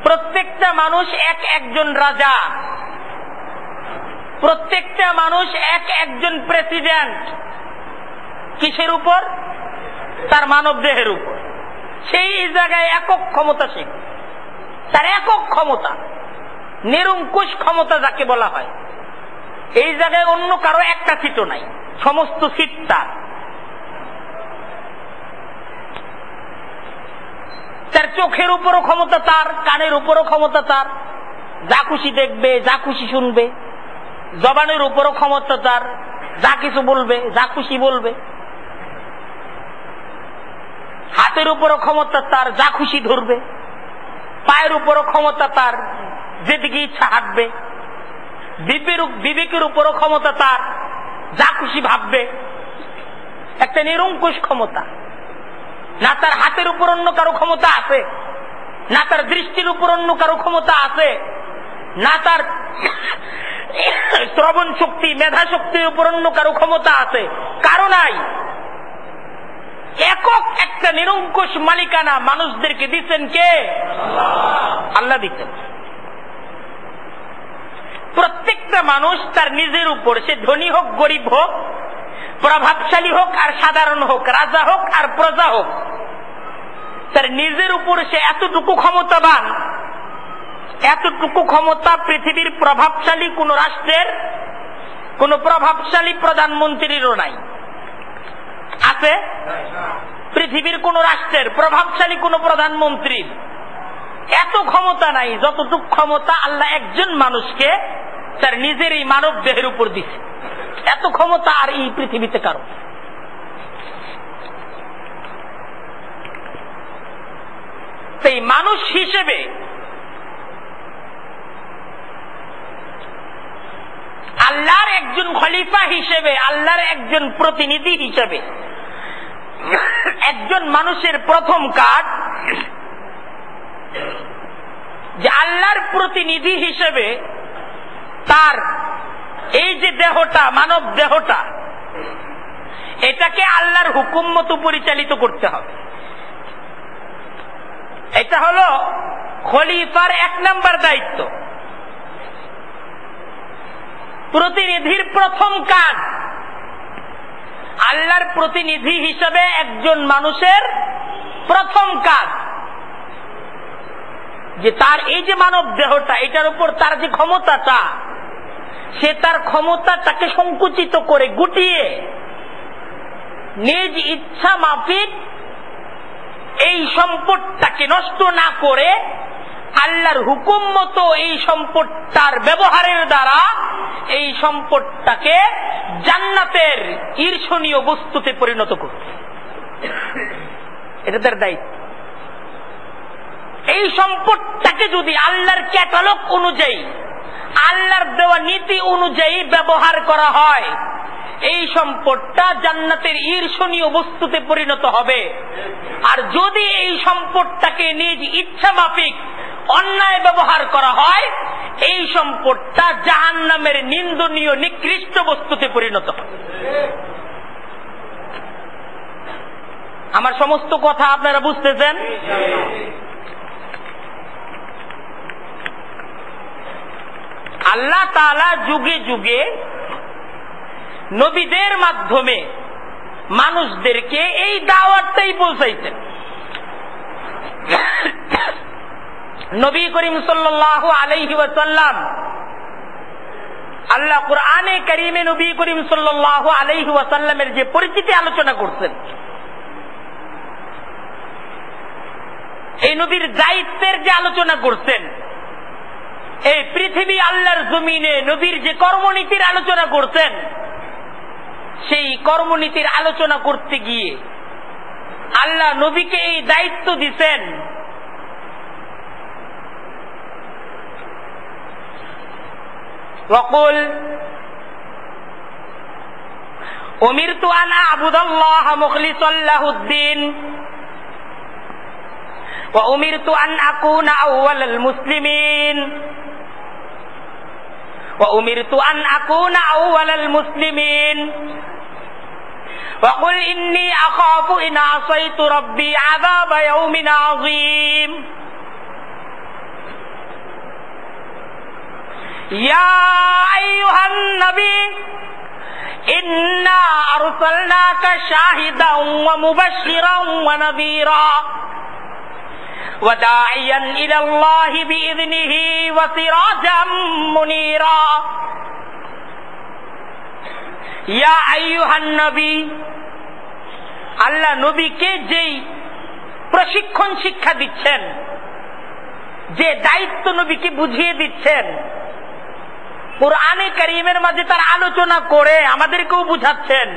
প্রত্যেকটা মানুষ এক একজন রাজা, প্রত্যেকটা মানুষ এক একজন প্রেসিডেন্ট। কিসের উপর? তার মানব দেহের উপর। সেই জায়গায় একক ক্ষমতাশীল, তার একক ক্ষমতা, নিরঙ্কুশ ক্ষমতা যাকে বলা হয়। এই জায়গায় অন্য কারো একটা সিটও নাই, সমস্ত সিট তার। তার চোখের উপরও ক্ষমতা তার, কানের উপরও ক্ষমতা তার, যা খুশি দেখবে, যা খুশি শুনবে। জবানের উপরও ক্ষমতা তার, যা কিছু বলবে, যা খুশি বলবে। হাতের উপরও ক্ষমতা তার, যা খুশি ধরবে। পায়ের উপরও ক্ষমতা তার, যেদিকে ইচ্ছা হাঁটবে। বিবেকের উপরও ক্ষমতা তার, যা খুশি ভাববে। একটা নিরঙ্কুশ ক্ষমতা। না তার হাতের উপর অন্য কারো ক্ষমতা আছে, না তার দৃষ্টির উপর অন্য কারো ক্ষমতা আছে, না তার শ্রবণ শক্তি, মেধা শক্তির উপর অন্য কারো ক্ষমতা আছে, কারো নাই। একক একটা নিরঙ্কুশ মালিকানা মানুষদেরকে দিচ্ছেন কে? আল্লাহ দিচ্ছেন। প্রত্যেকটা মানুষ তার নিজের উপর, সে ধনী হোক গরিব হোক, প্রভাবশালী হোক আর সাধারণ হোক, রাজা হোক আর প্রজা হোক, তার নিজের উপর সে এতটুকু ক্ষমতাবান, এতটুকু ক্ষমতা পৃথিবীর প্রভাবশালী কোন রাষ্ট্রের, কোন প্রভাবশালী প্রধানমন্ত্রীরও নাই। আছে? পৃথিবীর কোন রাষ্ট্রের প্রভাবশালী কোন প্রধানমন্ত্রীর এত ক্ষমতা নাই যতটুকু ক্ষমতা আল্লাহ একজন মানুষকে তার নিজের এই মানব দেহের উপর দিছে। এত ক্ষমতা আর এই পৃথিবীতে কারো। সেই মানুষ হিসেবে আল্লাহর একজন খলিফা হিসেবে, আল্লাহর একজন প্রতিনিধি হিসেবে একজন মানুষের প্রথম কাজ যে আল্লাহর প্রতিনিধি হিসেবে তার এই যে দেহটা, মানব দেহটা, এটাকে আল্লাহর হুকুম মতো পরিচালিত করতে হবে। এটা হলো খলিফার 1 নম্বর দায়িত্ব। প্রতিনিধির প্রথম কাজ, আল্লাহর প্রতিনিধি হিসেবে একজন মানুষের প্রথম কাজ যে তার এই যে মানব দেহটা, এটার উপর তার যে ক্ষমতাটা, সে তার ক্ষমতাটাকে সংকুচিত করে গুটিয়ে নিজ ইচ্ছা মাফিক এই সম্পদটাকে নষ্ট না করে আল্লাহর হুকুম মতো এই সম্পদটার ব্যবহারের দ্বারা এই সম্পদটাকে জান্নাতের ঈর্ষণীয় বস্তুতে পরিণত করবে। এটা তার দায়িত্ব। এই সম্পদটাকে যদি আল্লাহর ক্যাটালগ অনুযায়ী, আল্লাহর দেওয়া নীতি অনুযায়ী ব্যবহার করা হয়, এই সম্পদটা জান্নাতের ঈর্ষণীয় বস্তুতে পরিণত হবে। আর যদি এই সম্পদটাকে নিজ ইচ্ছা মাফিক অন্যায় ব্যবহার করা হয়, এই সম্পদটা জাহান্নামের নিন্দনীয় নিকৃষ্ট বস্তুতে পরিণত হবে। আমার সমস্ত কথা আপনারা বুঝতেছেন? আল্লাহ তাআলা যুগে যুগে নবীদের মাধ্যমে মানুষদেরকে এই দাওয়াতটাই পৌঁছাইতেন। নবী করিম সাল্লাল্লাহু আলাইহি ওয়াসাল্লাম, আল্লাহ কুরআনে কারীমে নবী করিম সাল্লাল্লাহু আলাইহি ওয়াসাল্লামের যে পরিচিতি আলোচনা করছেন, এই নবীর দায়িত্বের যে আলোচনা করছেন, এই পৃথিবী আল্লাহর জমিনে নবীর যে কর্মনীতির আলোচনা করছেন, সেই কর্মনীতির আলোচনা করতে গিয়ে আল্লাহ নবীকে এই দায়িত্ব দিছেন ওয়াকুল উমিরতু আন আ'বুদাল্লাহ মুখলিসাল লাহুদ্দিন ওয়া উমিরতু আন আকুনা আউওয়ালাল মুসলিমিন وأمرت أن أكون أول المسلمين وقل إني أخاف إن عصيت ربي عذاب يوم عظيم يا أيها النبي إنا أرسلناك شاهدا ومبشرا ونذيرا وداعيا إلى الله بإذنه وسراجا منيرا يا أيها النبي আল্লাহ নবীকে যেই প্রশিক্ষণ শিক্ষা দিচ্ছেন, যে দায়িত্ব নবীকে বুঝিয়ে দিচ্ছেন, কুরআনে কারীমের মাঝে তার আলোচনা করে আমাদেরকেও বুঝাচ্ছেন,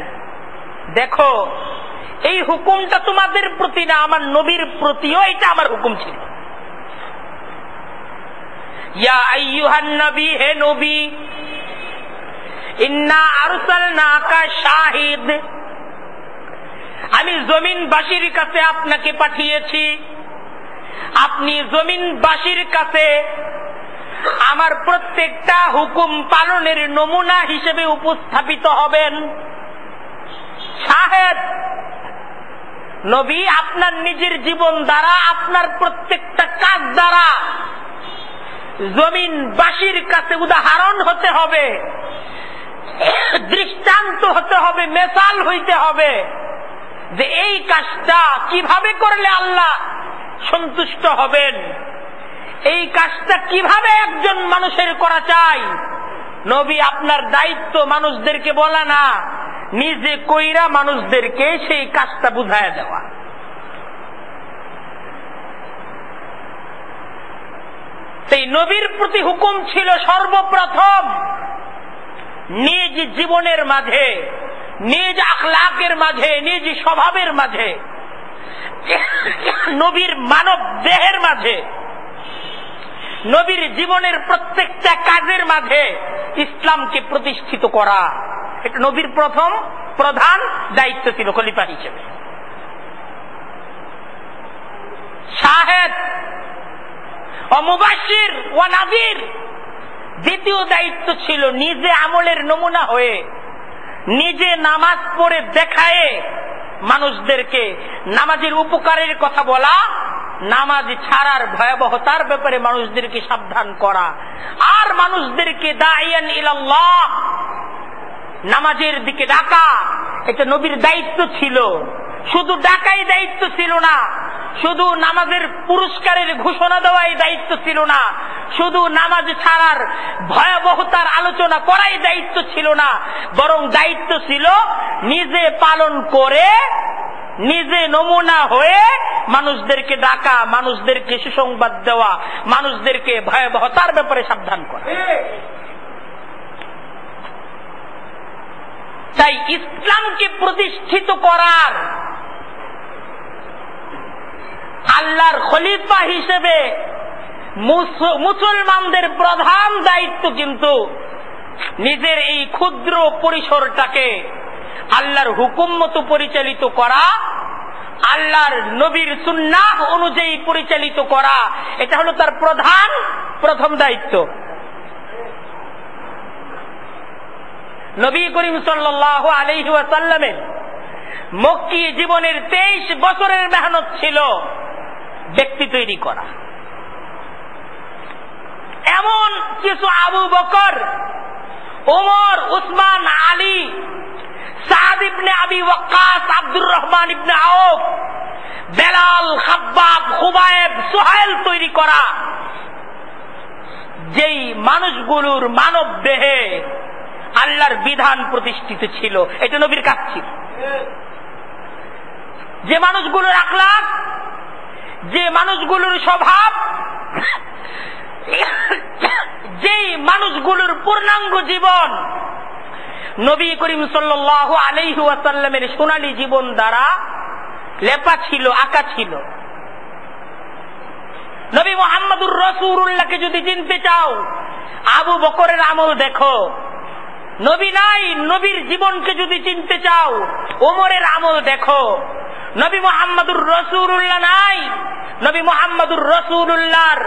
দেখো এই হুকুমটা তোমাদের প্রতি না, আমার নবীর প্রতিও এটা আমার হুকুম ছিল। ইয়া আইয়ুহান নবী, হে নবী, ইন্না আরসালনাকা শাহিদ, আমি জমিনবাসীর কাছে আপনাকে পাঠিয়েছি, আপনি জমিনবাসীর কাছে আমার প্রত্যেকটা হুকুম পালনের নমুনা হিসেবে উপস্থাপিত হবেন। শাহেদ, নবী আপনার নিজের জীবন দ্বারা, আপনার প্রত্যেকটা কাজ দ্বারা জমিনবাসীর কাছে উদাহরণ হতে হবে, দৃষ্টান্ত হতে হবে, মেসাল হইতে হবে যে এই কাজটা কিভাবে করলে আল্লাহ সন্তুষ্ট হবেন, এই কাজটা কিভাবে একজন মানুষের করা চাই। নবী আপনার দায়িত্ব মানুষদেরকে বলা না, নিজে কইরা মানুষদেরকে সেই কাজটা বুঝায় দেওয়া। সেই নবীর প্রতি হুকুম ছিল সর্বপ্রথম নিজ জীবনের মাঝে, নিজ আখলাকের মাঝে, নিজ স্বভাবের মাঝে, নবীর মানব দেহের মাঝে, নবীর জীবনের প্রত্যেকটা কাজের মাঝে ইসলামকে প্রতিষ্ঠিত করা। এটা নবীর প্রথম প্রধান দায়িত্ব ছিল খলিফা হিসেবে। শাহেদ ও মুবাশশির ও নাযীর দ্বিতীয় দায়িত্ব ছিল নিজে আমলের নমুনা হয়ে, নিজে নামাজ পড়ে দেখায় মানুষদেরকে নামাজের উপকারের কথা বলা, নামাজ ছাড়ার ভয়াবহতার ব্যাপারে মানুষদেরকে সাবধান করা, আর মানুষদেরকে দাইয়ান ইলাল্লাহ নামাজের দিকে ডাকা। এটা নবীর দায়িত্ব ছিল। শুধু ডাকাই দায়িত্ব ছিল না, শুধু নামাজের পুরস্কারের ঘোষণা দেওয়াই দায়িত্ব ছিল না, শুধু নামাজ ছাড়ার ভয়াবহতার আলোচনা করাই দায়িত্ব ছিল না, বরং দায়িত্ব ছিল নিজে পালন করে, নিজে নমুনা হয়ে মানুষদেরকে ডাকা, মানুষদেরকে সুসংবাদ দেওয়া, মানুষদেরকে ভয়াবহতার ব্যাপারে সাবধান করা। তাই ইসলামকে প্রতিষ্ঠিত করার আল্লাহর খলিফা হিসেবে মুসলমানদের প্রধান দায়িত্ব কিন্তু নিজের এই ক্ষুদ্র পরিসরটাকে আল্লাহর হুকুম মতো পরিচালিত করা, আল্লাহর নবীর সুন্নাহ অনুযায়ী পরিচালিত করা। এটা হলো তার প্রথম দায়িত্ব। নবী করিম সাল্লাল্লাহু আলাইহি ওয়াসাল্লামের মক্কি জীবনের 23 বছরের মেহনত ছিল ব্যক্তি তৈরি করা। এমন কিছু আবু বকর, ওমর, উসমান, আলী, সাদ ইবনে আবি ওয়াক্কাস, আব্দুর রহমান ইবনে আউফ, বেলাল, খাব্বাব, খুবাইব, সুহাইল তৈরি করা, যেই মানুষগুলোর মানব দেহে আল্লাহর বিধান প্রতিষ্ঠিত ছিল। এটা নবীর কাজ ছিল। যে মানুষগুলোর আখলাক, যে মানুষগুলোর স্বভাব, যেই মানুষগুলোর পূর্ণাঙ্গ জীবন নবী করিম সাল্লাল্লাহু আলাইহি ওয়াসাল্লামের সোনালী জীবন দ্বারা লেপা ছিল, আঁকা ছিল। নবী মুহাম্মদুর রাসূলুল্লাহকে যদি চিনতে চাও, আবু বকরের আমল দেখো। নবী নাই, নবীর জীবনকে যদি চিনতে চাও, ওমরের আমল দেখো। নবী মুহাম্মদুর রাসূলুল্লাহ নাই, নবী মুহাম্মদুর রাসূলুল্লাহর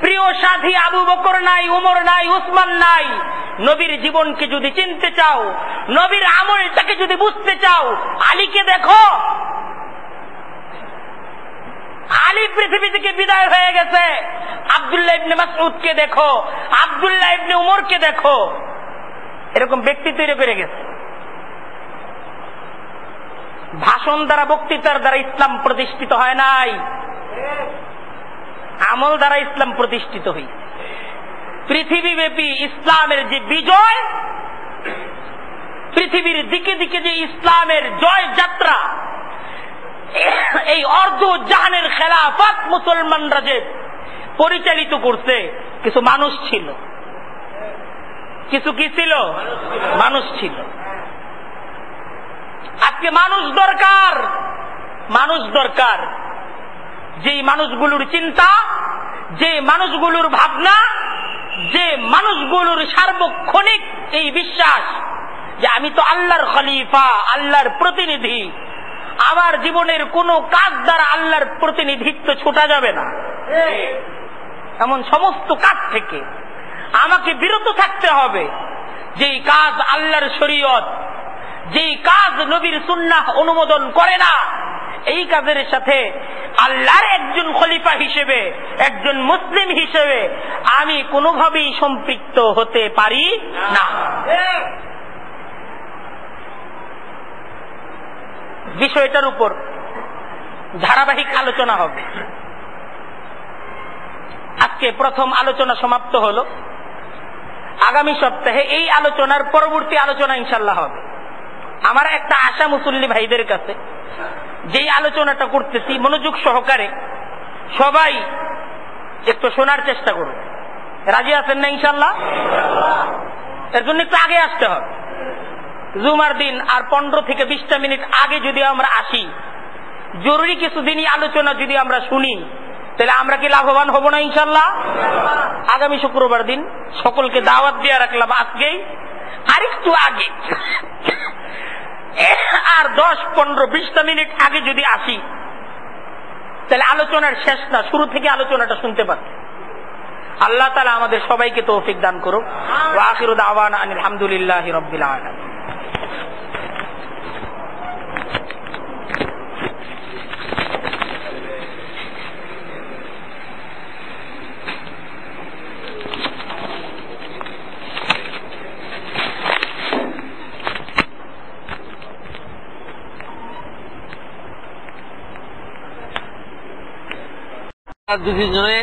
প্রিয় সাথী আবু বকর নাই, ওমর নাই, উসমান নাই। নবীর জীবনকে যদি চিনতে চাও, নবীর আমলটাকে যদি বুঝতে চাও, আলীকে দেখো। আলী পৃথিবী থেকে বিদায় হয়ে গেছে। আব্দুল্লাহ ইবনে মাসউদকে দেখো, আব্দুল্লাহ ইবনে উমরকে দেখো। এরকম ব্যক্তি তৈরি করে গেছে। ভাষণ দ্বারা, বক্তৃতার দ্বারা ইসলাম প্রতিষ্ঠিত হয় নাই, আমল দ্বারা ইসলাম প্রতিষ্ঠিত হয়েছে। পৃথিবীব্যাপী ইসলামের যে বিজয়, পৃথিবীর দিকে দিকে যে ইসলামের জয় যাত্রা, এই অর্ধ জাহানের খেলাফত মুসলমানরা যে পরিচালিত করছে, কিছু মানুষ ছিল। কিছু কি ছিল? মানুষ ছিল। আজকে মানুষ দরকার, মানুষ দরকার। যে মানুষগুলোর চিন্তা, যে মানুষগুলোর ভাবনা, যে মানুষগুলোর সার্বক্ষণিক এই বিশ্বাস যে আমি তো আল্লাহর খলিফা, আল্লাহর প্রতিনিধি, আমার জীবনের কোনো কাজ দ্বারা আল্লাহর প্রতিনিধিত্ব ছুটা যাবে না, এমন সমস্ত কাজ থেকে আমাকে বিরত থাকতে হবে। যেই কাজ আল্লাহর শরীয়ত, যেই কাজ নবীর সুন্নাহ অনুমোদন করে না, এই কাজের সাথে আল্লাহর একজন খলিফা হিসেবে, একজন মুসলিম হিসেবে আমি কোনোভাবেই সম্পৃক্ত হতে পারি না। বিষয়টার উপর ধারাবাহিক আলোচনা হবে। আজকে প্রথম আলোচনা সমাপ্ত হলো। আগামী সপ্তাহে এই আলোচনার পরবর্তী আলোচনা ইনশাল্লাহ হবে। আমার একটা আশা মুসল্লি ভাইদের কাছে, যেই আলোচনাটা করতেছি মনোযোগ সহকারে সবাই একটু শোনার চেষ্টা করুন। রাজি আছেন না ইনশাল্লাহ? এর জন্য একটু আগে আসতে হবে। জুমার দিন আর 15 থেকে 20টা মিনিট আগে যদি আমরা আসি, জরুরি কিছু দিনই আলোচনা যদি আমরা শুনি, তাহলে আমরা কি লাভবান হব না ইনশাল্লাহ? আগামী শুক্রবার দিন সকলকে দাওয়াত দিয়ে রাখলাম আজকেই, আরেকটু আগে আর 10, 15, 20টা মিনিট আগে যদি আসি, তাহলে আলোচনার শেষ না, শুরু থেকে আলোচনাটা শুনতে পারত। আল্লাহ তাআলা আমাদের সবাইকে তৌফিক দান করুক। ওয়া আখিরু দাওয়ানা আনিল হামদুলিল্লাহি রাব্বিল আলামিন। দুজনে